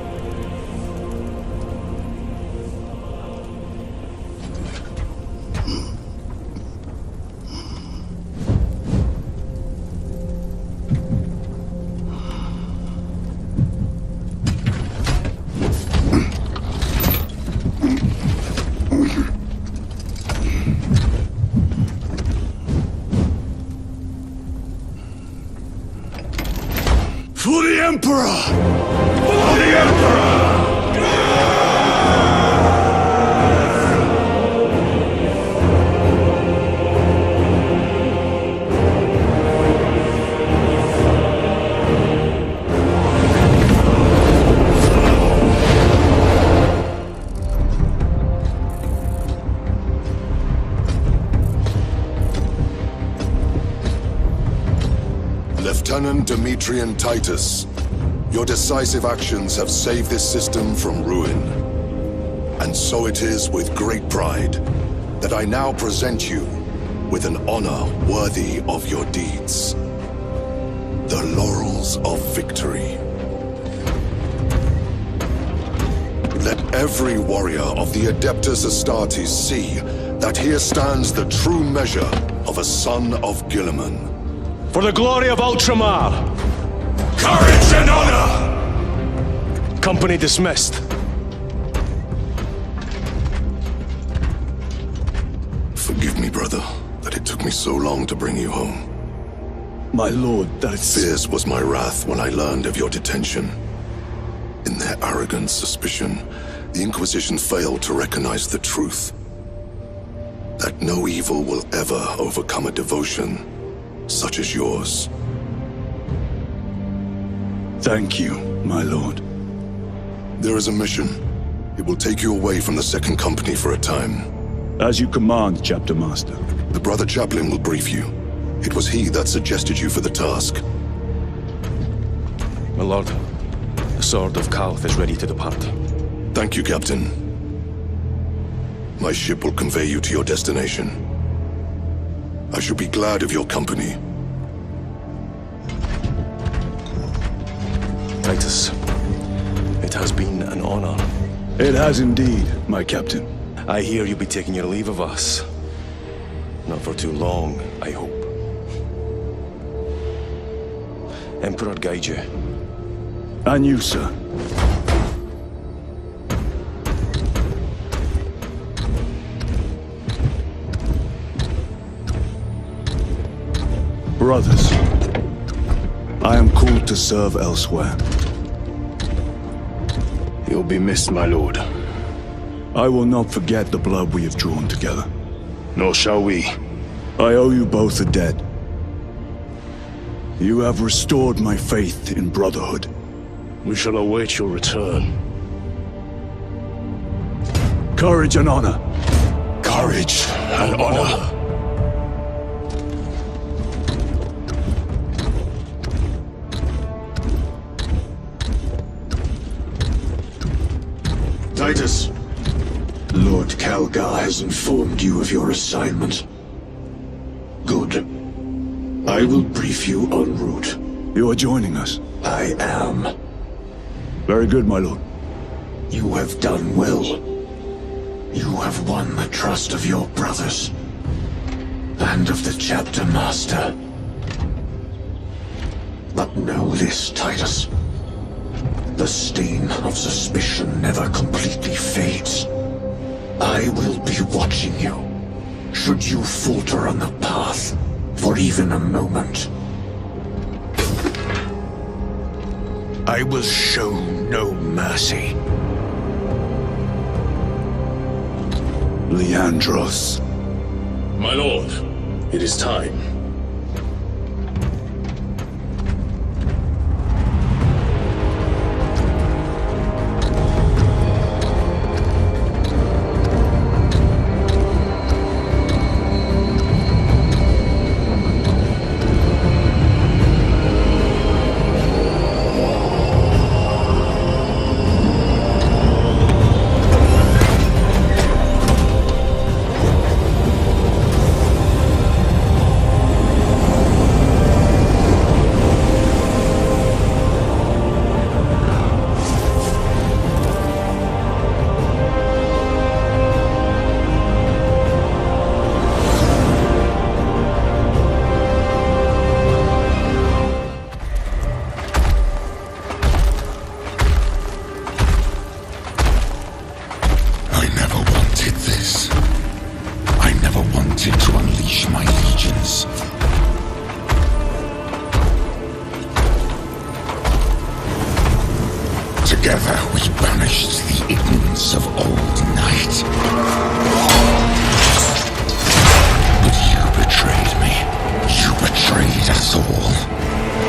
For the Emperor! For the Emperor! Lieutenant Demetrian Titus, your decisive actions have saved this system from ruin. And so it is with great pride that I now present you with an honor worthy of your deeds. The Laurels of Victory. Let every warrior of the Adeptus Astartes see that here stands the true measure of a son of Guilliman. For the glory of Ultramar! Courage and honor! Company dismissed. Forgive me, brother, that it took me so long to bring you home. My lord, that's... Fierce was my wrath when I learned of your detention. In their arrogant suspicion, the Inquisition failed to recognize the truth. That no evil will ever overcome a devotion such as yours. Thank you, my lord. There is a mission. It will take you away from the Second Company for a time. As you command, Chapter Master. The Brother Chaplain will brief you. It was he that suggested you for the task. My lord, the Sword of Kalth is ready to depart. Thank you, Captain. My ship will convey you to your destination. I shall be glad of your company. Titus, it has been an honor. It has indeed, my captain. I hear you'll be taking your leave of us. Not for too long, I hope. Emperor guide you. And you, sir. Brothers, I am called to serve elsewhere. You'll be missed, my lord. I will not forget the blood we have drawn together. Nor shall we. I owe you both a debt. You have restored my faith in brotherhood. We shall await your return. Courage and honor. Courage and honor. Titus, Lord Calgar has informed you of your assignment. Good. I will brief you en route. You are joining us? I am. Very good, my lord. You have done well. You have won the trust of your brothers. And of the chapter master. But know this, Titus. The stain of suspicion never completely fades. I will be watching you. Should you falter on the path, for even a moment. I will show no mercy. Leandros. My lord, it is time. Together we banished the ignorance of old night. But you betrayed me. You betrayed us all.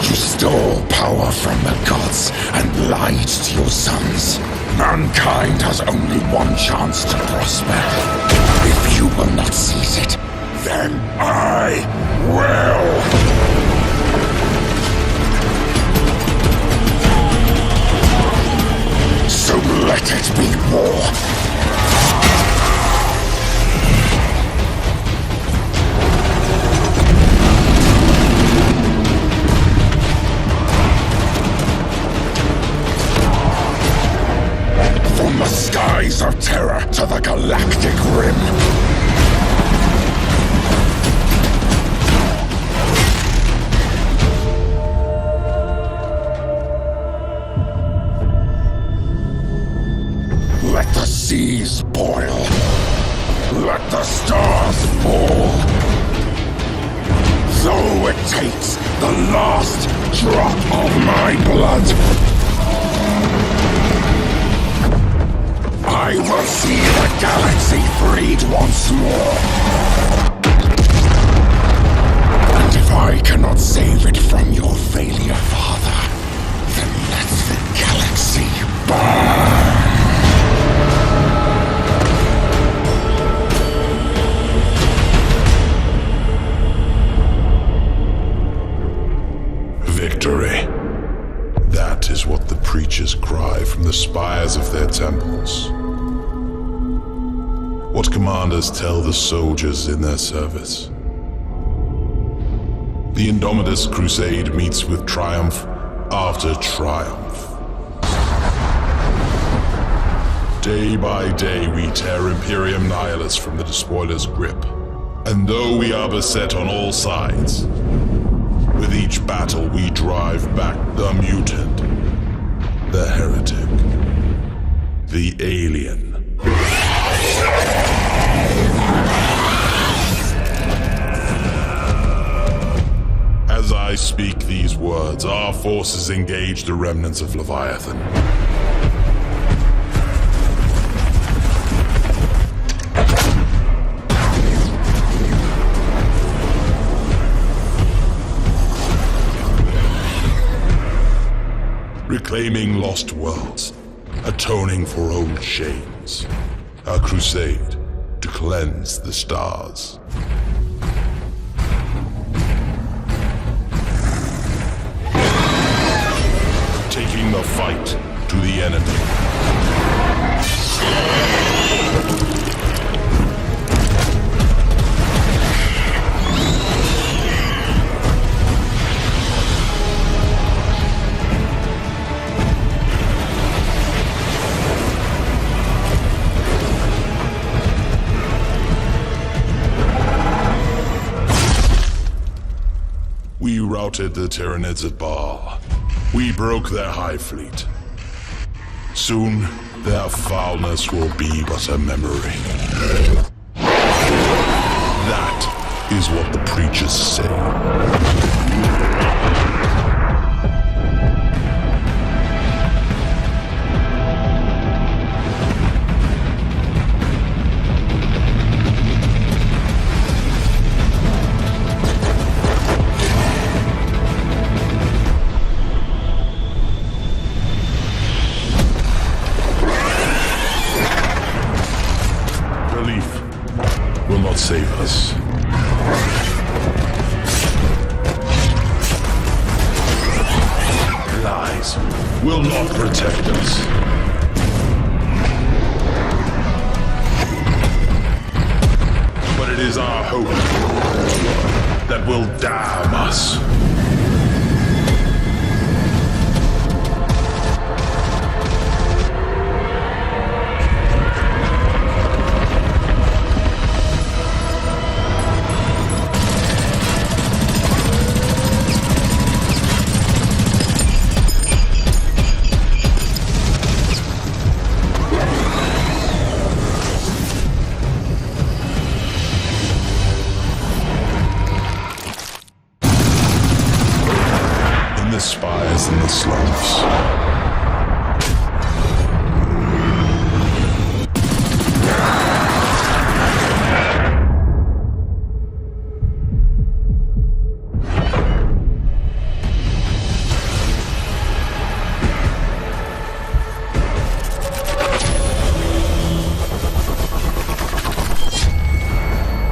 You stole power from the gods and lied to your sons. Mankind has only one chance to prosper. If you will not seize it, then I will! So let it be war. From the skies of terror to the galactic rim. Let the seas boil. Let the stars fall. Though it takes the last drop of my blood, I will see the galaxy freed once more. And if I cannot save it from your failure, Father, then let the galaxy burn. Victory. That is what the preachers cry from the spires of their temples. What commanders tell the soldiers in their service. The Indomitus Crusade meets with triumph after triumph. Day by day we tear Imperium Nihilus from the Despoiler's grip. And though we are beset on all sides, with each battle we drive back the mutant, the heretic, the alien. I speak these words, our forces engage the remnants of Leviathan. Reclaiming lost worlds, atoning for old shames. A crusade to cleanse the stars. Taking the fight to the enemy. We routed the Tyranids at Baal. We broke their Hive fleet. Soon, their foulness will be but a memory. That is what the preachers say. Save us. Lies will not protect us. But it is our hope that will damn us. Spies in the slums.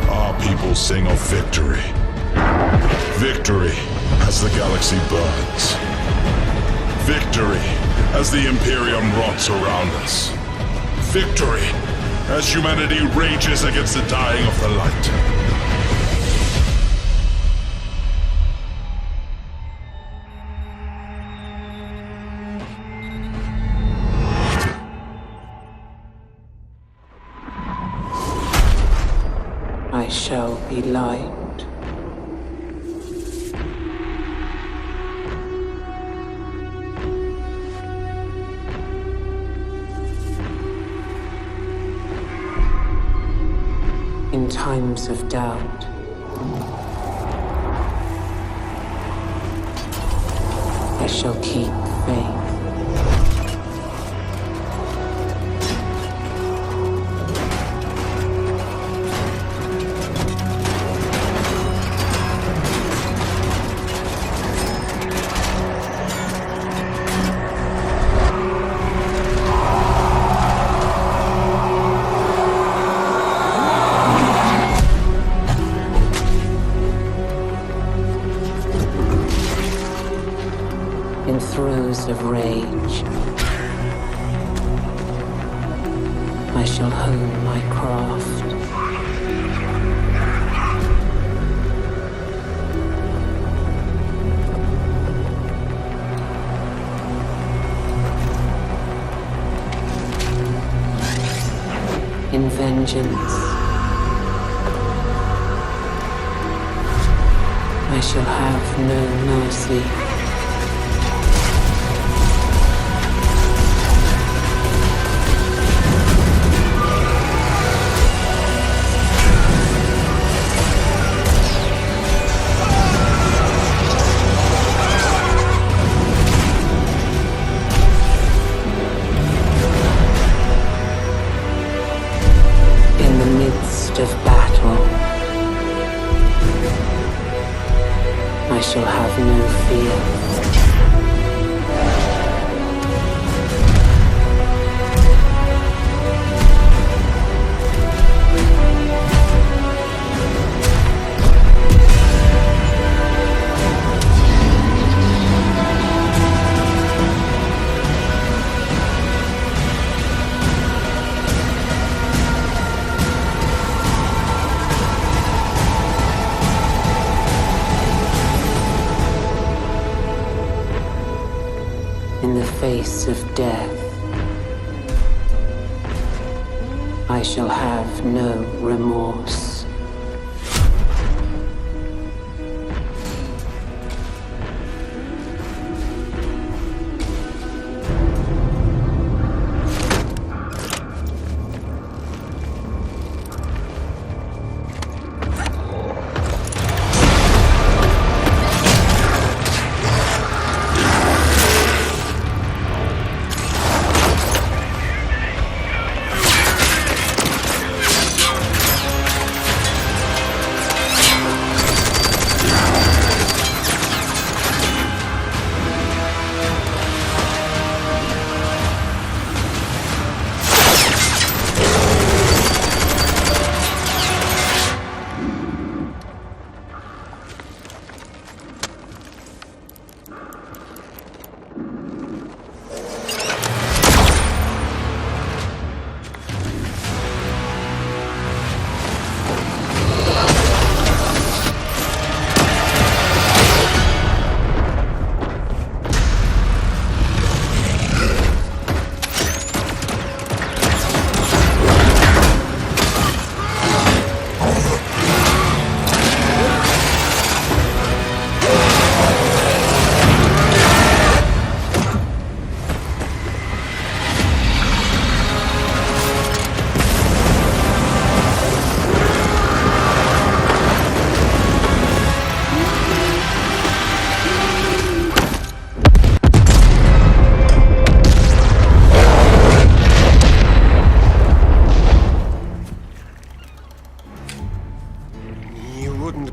Our people sing of victory. Victory as the galaxy burns. Victory as the Imperium rots around us. Victory as humanity rages against the dying of the light. I shall be light. In times of doubt, I shall keep faith. Of rage, I shall hone my craft. In vengeance, I shall have no mercy. of battle, I shall have no fear. In the face of death, I shall have no remorse.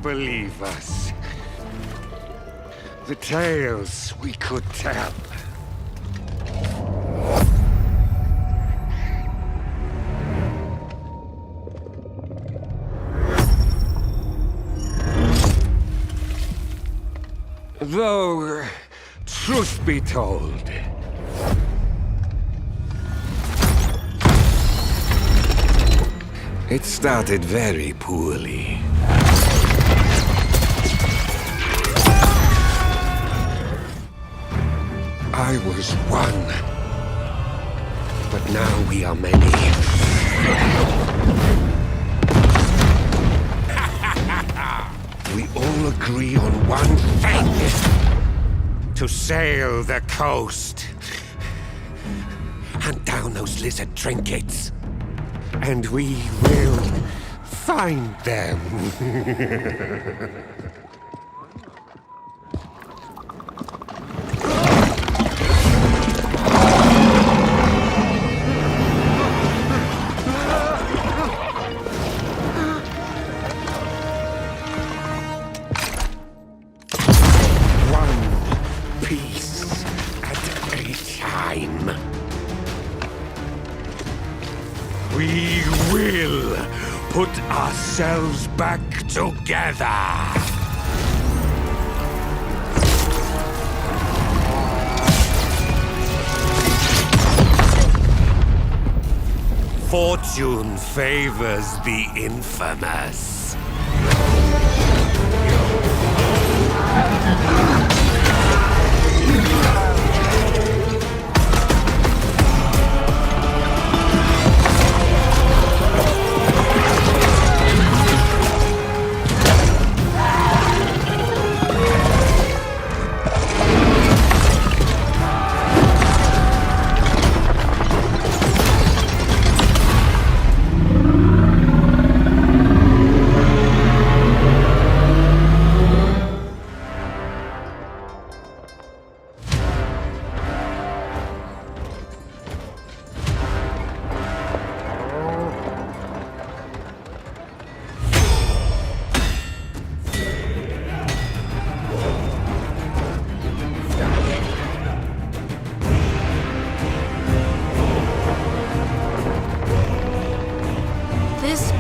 Believe us. The tales we could tell. Though, truth be told, it started very poorly. I was one, but now we are many. We all agree on one thing. To sail the coast. Hunt down those lizard trinkets. And we will find them. We will put ourselves back together. Fortune favors the infamous.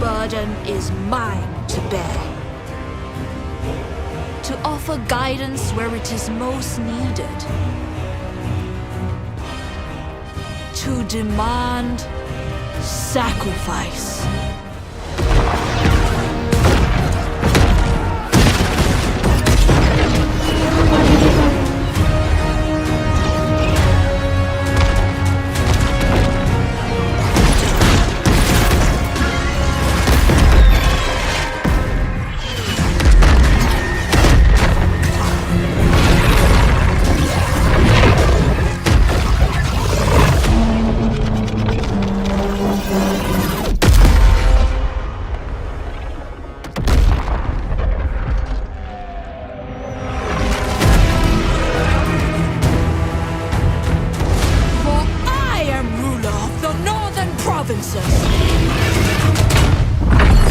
burden is mine to bear. To offer guidance where it is most needed. To demand sacrifice.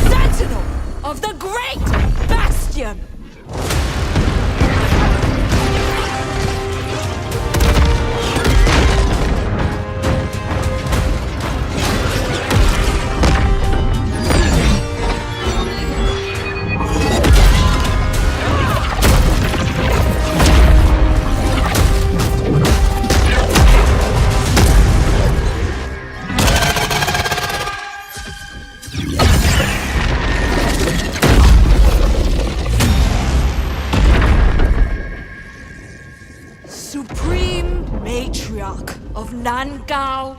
Sentinel of the Great Bastion! Of Nangao.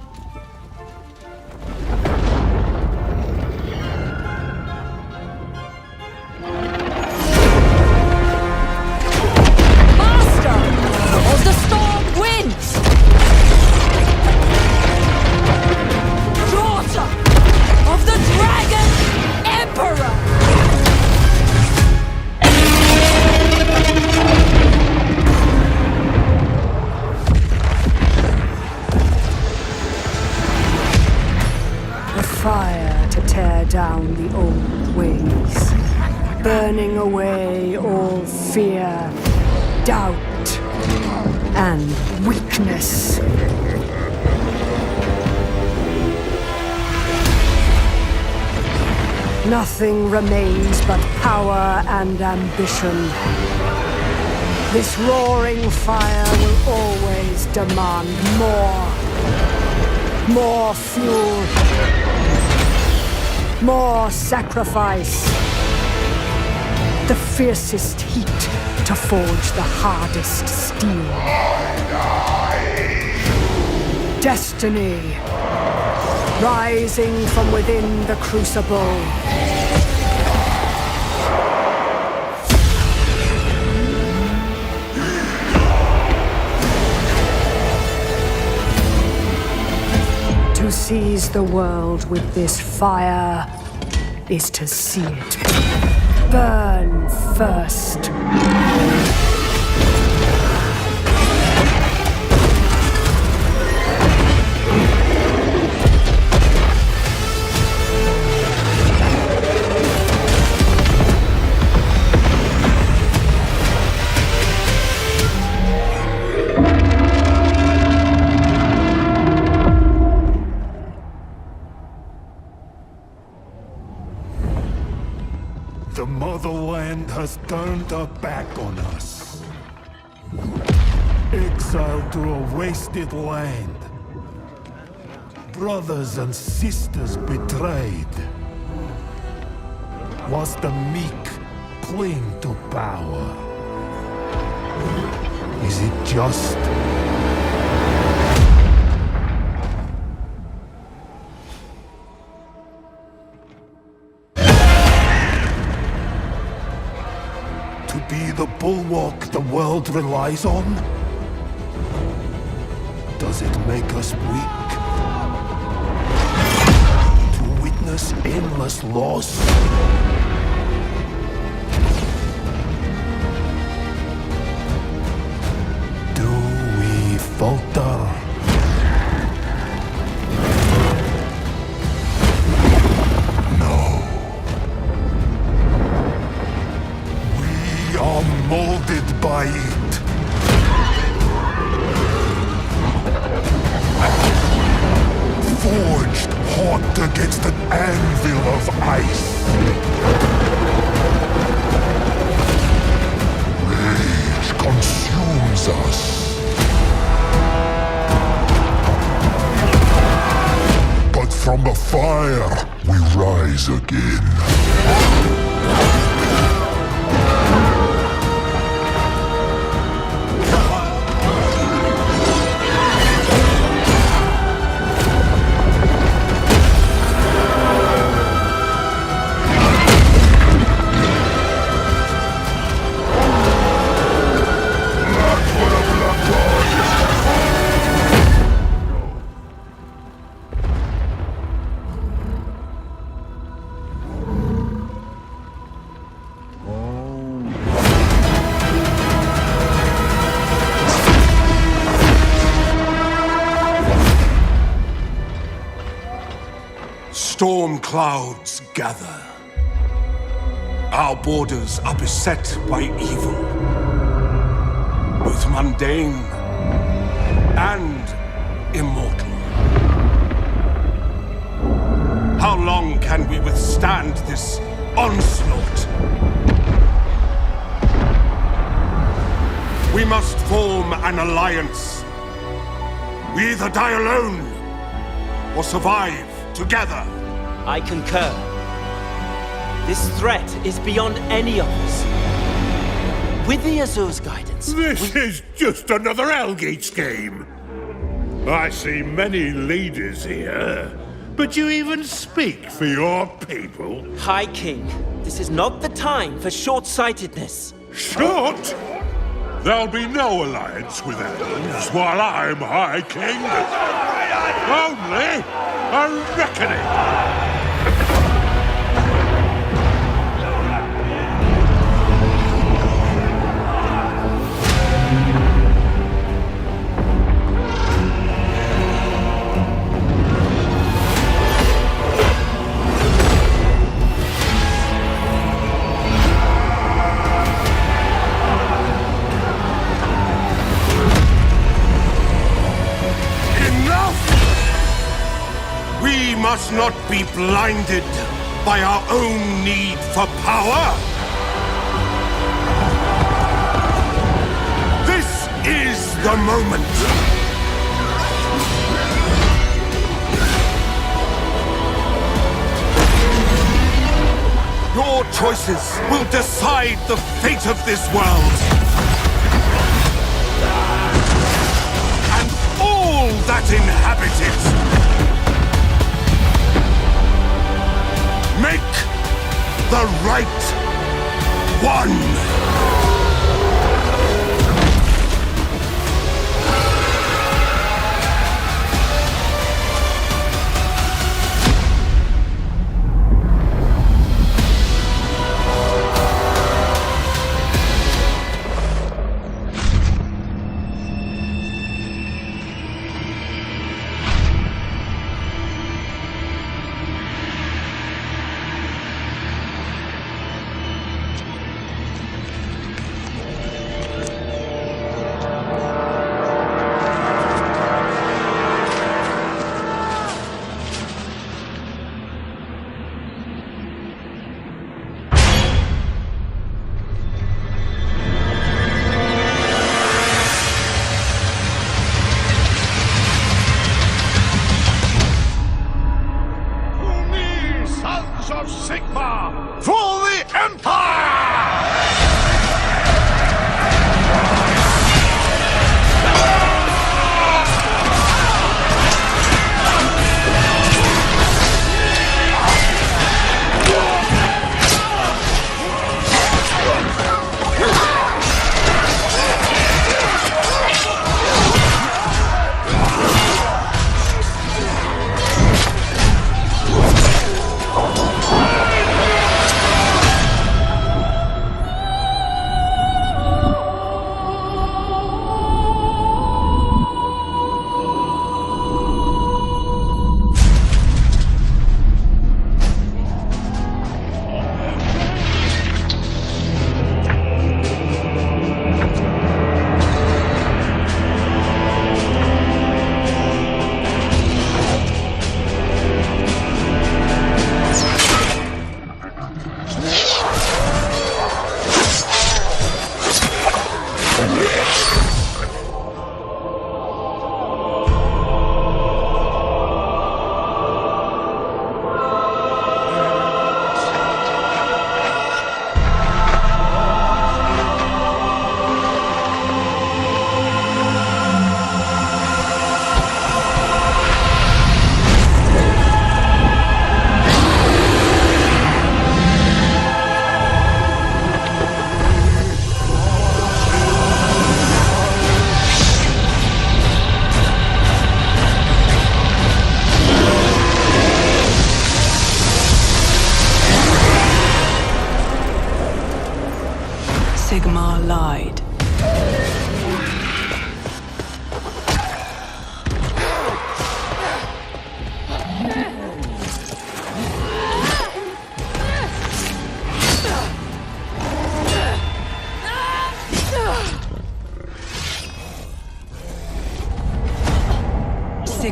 Master of the storm winds. Daughter of the dragon emperor. Fire to tear down the old ways, burning away all fear, doubt, and weakness. Nothing remains but power and ambition. This roaring fire will always demand more. More fuel. More sacrifice. The fiercest heat to forge the hardest steel. Destiny. Rising from within the crucible. To seize the world with this fire is to see it burn first. The motherland has turned her back on us. Exiled to a wasted land. Brothers and sisters betrayed. Was the meek cling to power? Is it just? Be the bulwark the world relies on? Does it make us weak? To witness endless loss? Do we falter? Molded by it. Forged hot against an anvil of ice. Rage consumes us. But from the fire, we rise again. Storm clouds gather. Our borders are beset by evil, both mundane and immortal. How long can we withstand this onslaught? We must form an alliance. We either die alone or survive together. I concur. This threat is beyond any of us. With the Azur's guidance... This is just another Algates game. I see many leaders here, but you even speak for your people. High King, this is not the time for short-sightedness. Short? There'll be no alliance with elves while I'm High King. Only a reckoning. We must not be blinded by our own need for power. This is the moment. Your choices will decide the fate of this world. And all that inhabit it. Make the right one!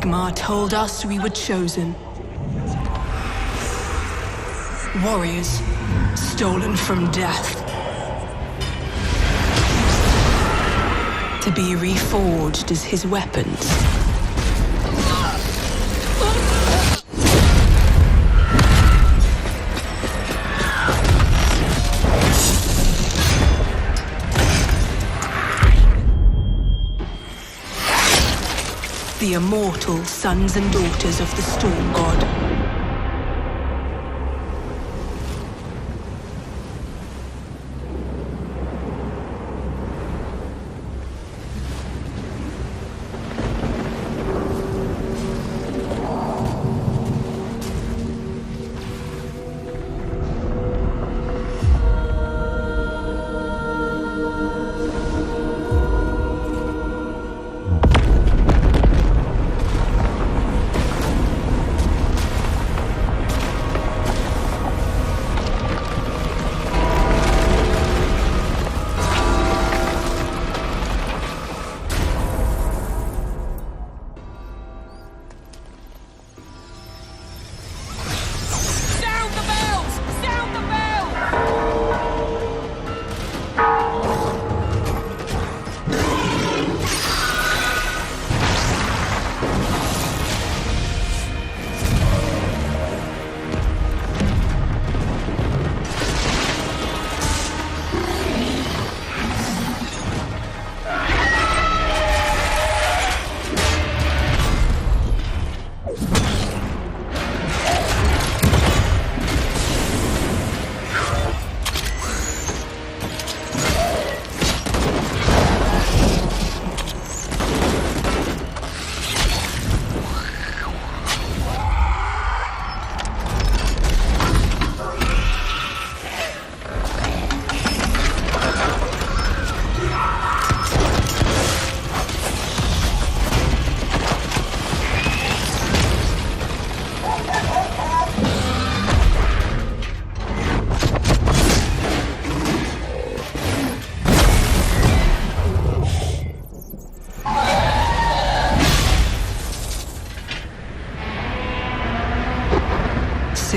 Sigmar told us we were chosen. Warriors, stolen from death. To be reforged as his weapons. The immortal sons and daughters of the Storm God.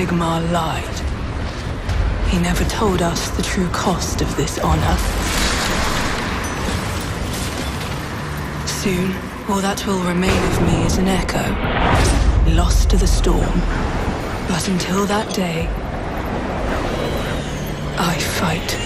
Sigmar lied. He never told us the true cost of this honor. Soon, all that will remain of me is an echo, lost to the storm. But until that day, I fight.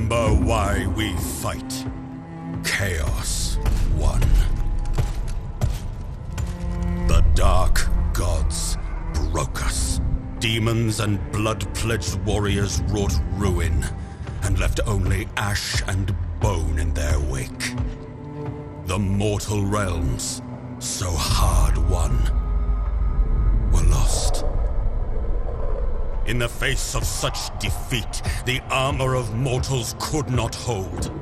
Remember why we fight. Chaos won. The Dark Gods broke us. Demons and blood-pledged warriors wrought ruin, and left only ash and bone in their wake. The mortal realms, so hard won, were lost. In the face of such defeat, the armor of mortals could not hold.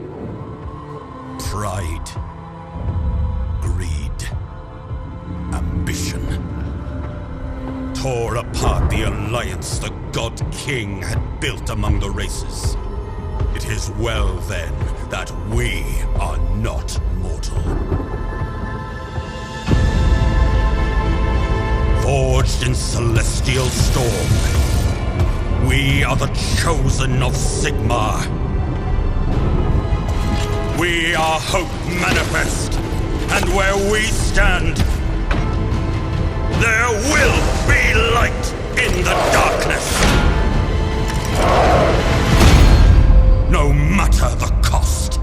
Pride, greed, ambition tore apart the alliance the God King had built among the races. It is well, then, that we are not mortal. Forged in celestial storm, we are the chosen of Sigmar. We are hope manifest, and where we stand, there will be light in the darkness. No matter the cost.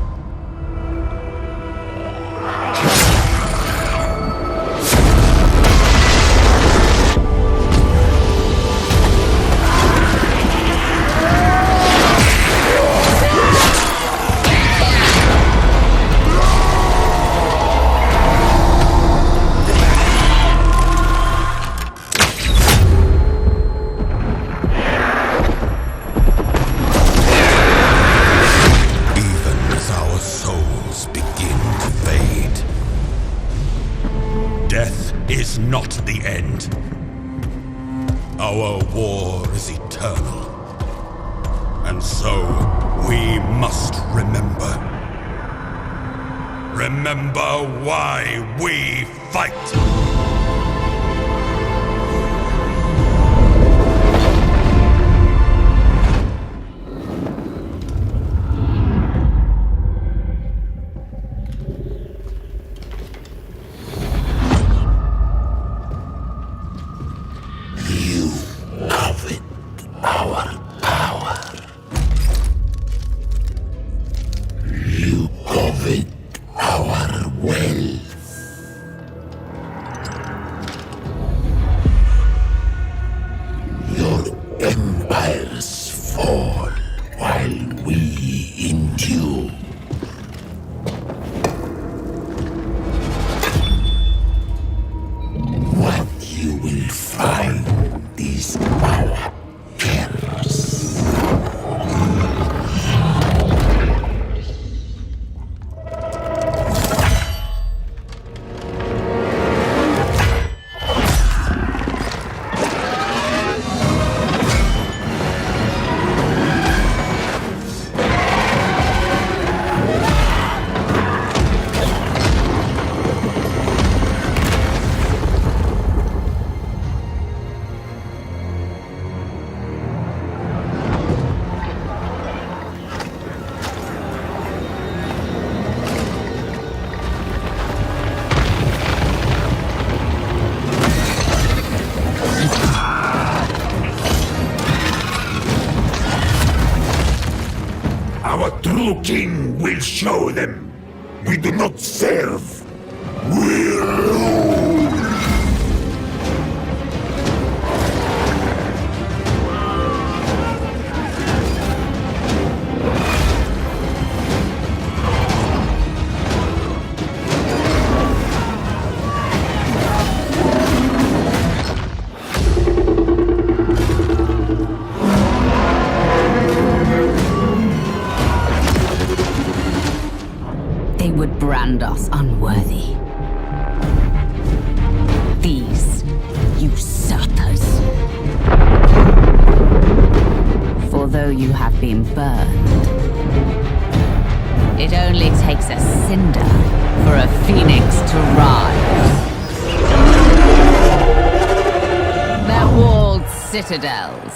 Not the end. Our war is eternal. And so, we must remember. Remember why we fight! King will show them. We do not serve. We rule. Brand us unworthy. These usurpers. For though you have been burned, it only takes a cinder for a phoenix to rise. Their walled citadels,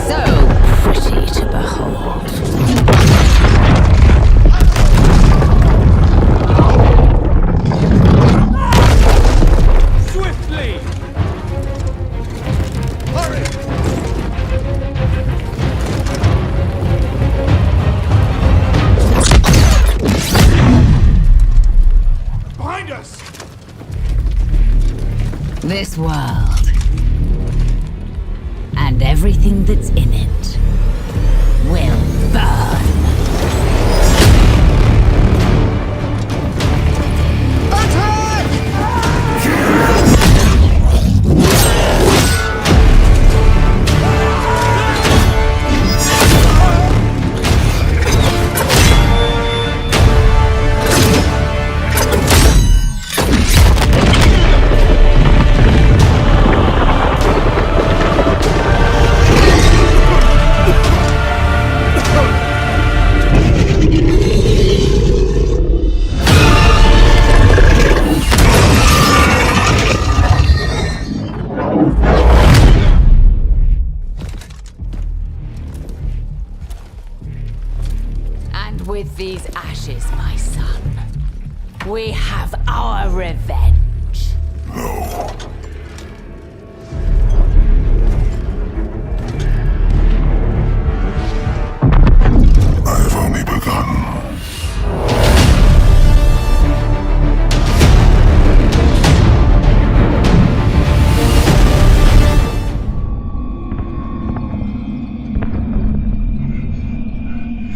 so pretty to behold. This world, and everything that's in it, will burn. With these ashes, my son, we have our revenge. No. I've only begun.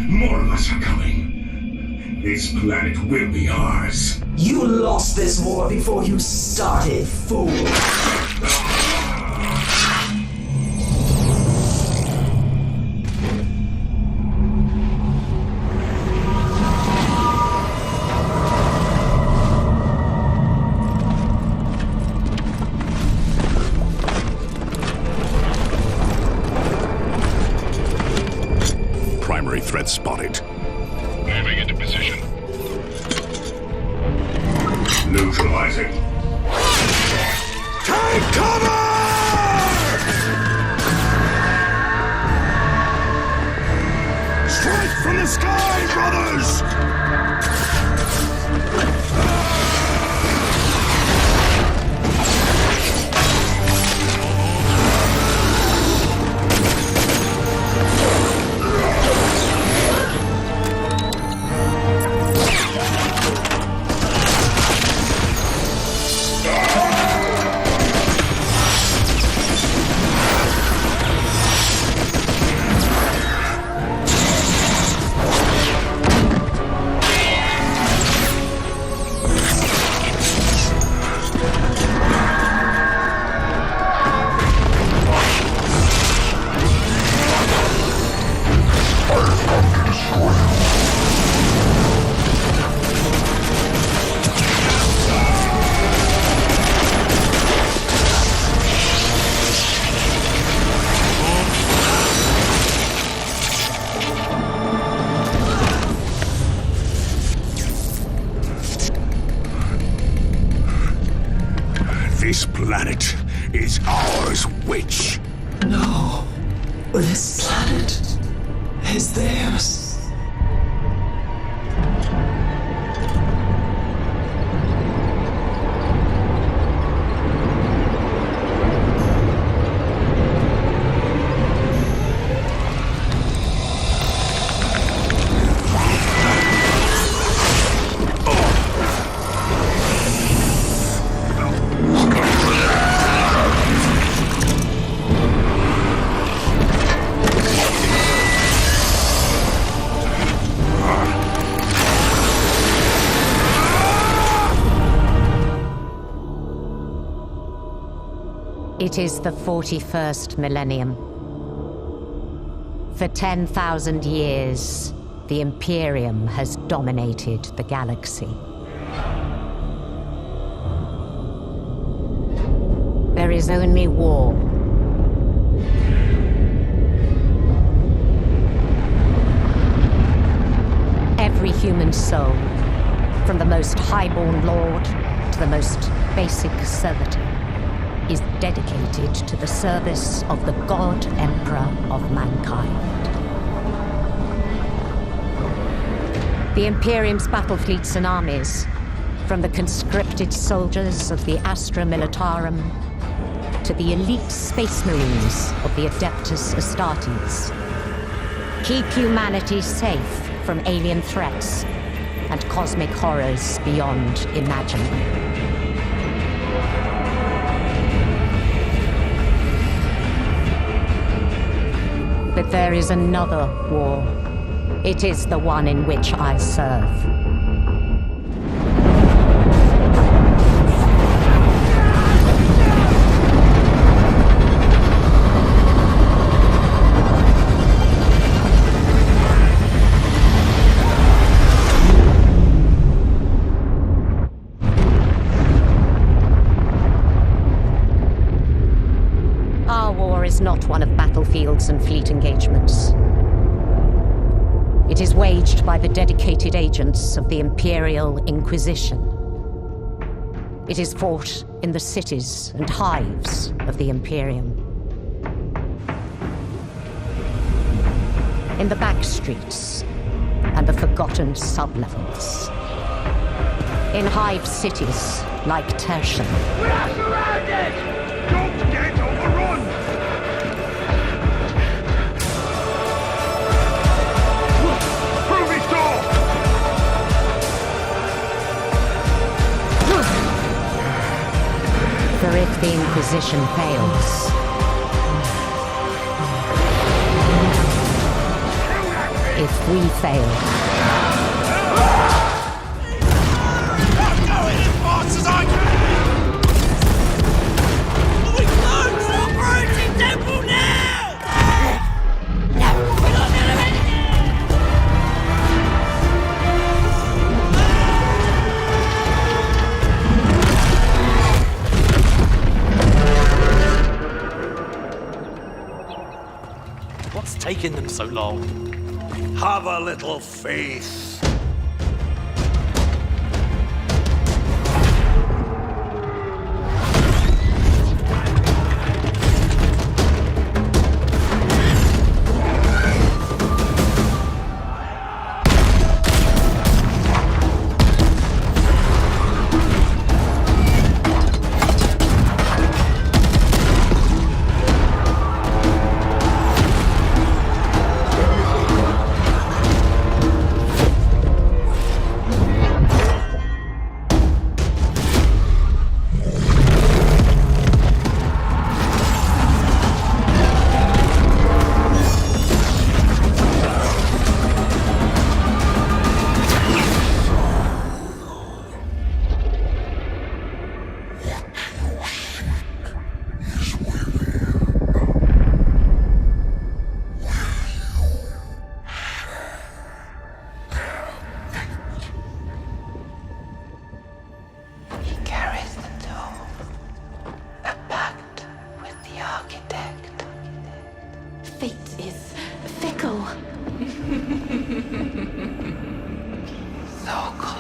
More of us are coming. This planet will be ours. You lost this war before you started, fool. Primary threat spotted. Moving into position. Neutralizing. Take cover! Strike from the sky, brothers! This planet is ours, witch. No. This planet is theirs. It is the 41st millennium. For 10,000 years, the Imperium has dominated the galaxy. There is only war. Every human soul, from the most highborn lord to the most basic servitor, is dedicated to the service of the God Emperor of mankind. The Imperium's battle fleets and armies, from the conscripted soldiers of the Astra Militarum to the elite space marines of the Adeptus Astartes, keep humanity safe from alien threats and cosmic horrors beyond imagining. But there is another war. It is the one in which I serve. Our war is not one of battlefields and fleet engagements. It is waged by the dedicated agents of the Imperial Inquisition. It is fought in the cities and hives of the Imperium. In the back streets and the forgotten sublevels. In hive cities like Tertian. We are surrounded! Don't get overrun! For if the Inquisition fails, if we fail, I'm going as fast as I can! We close the operating temple now! No, we're not elevating it! What's taking them so long? Have a little faith. So cold.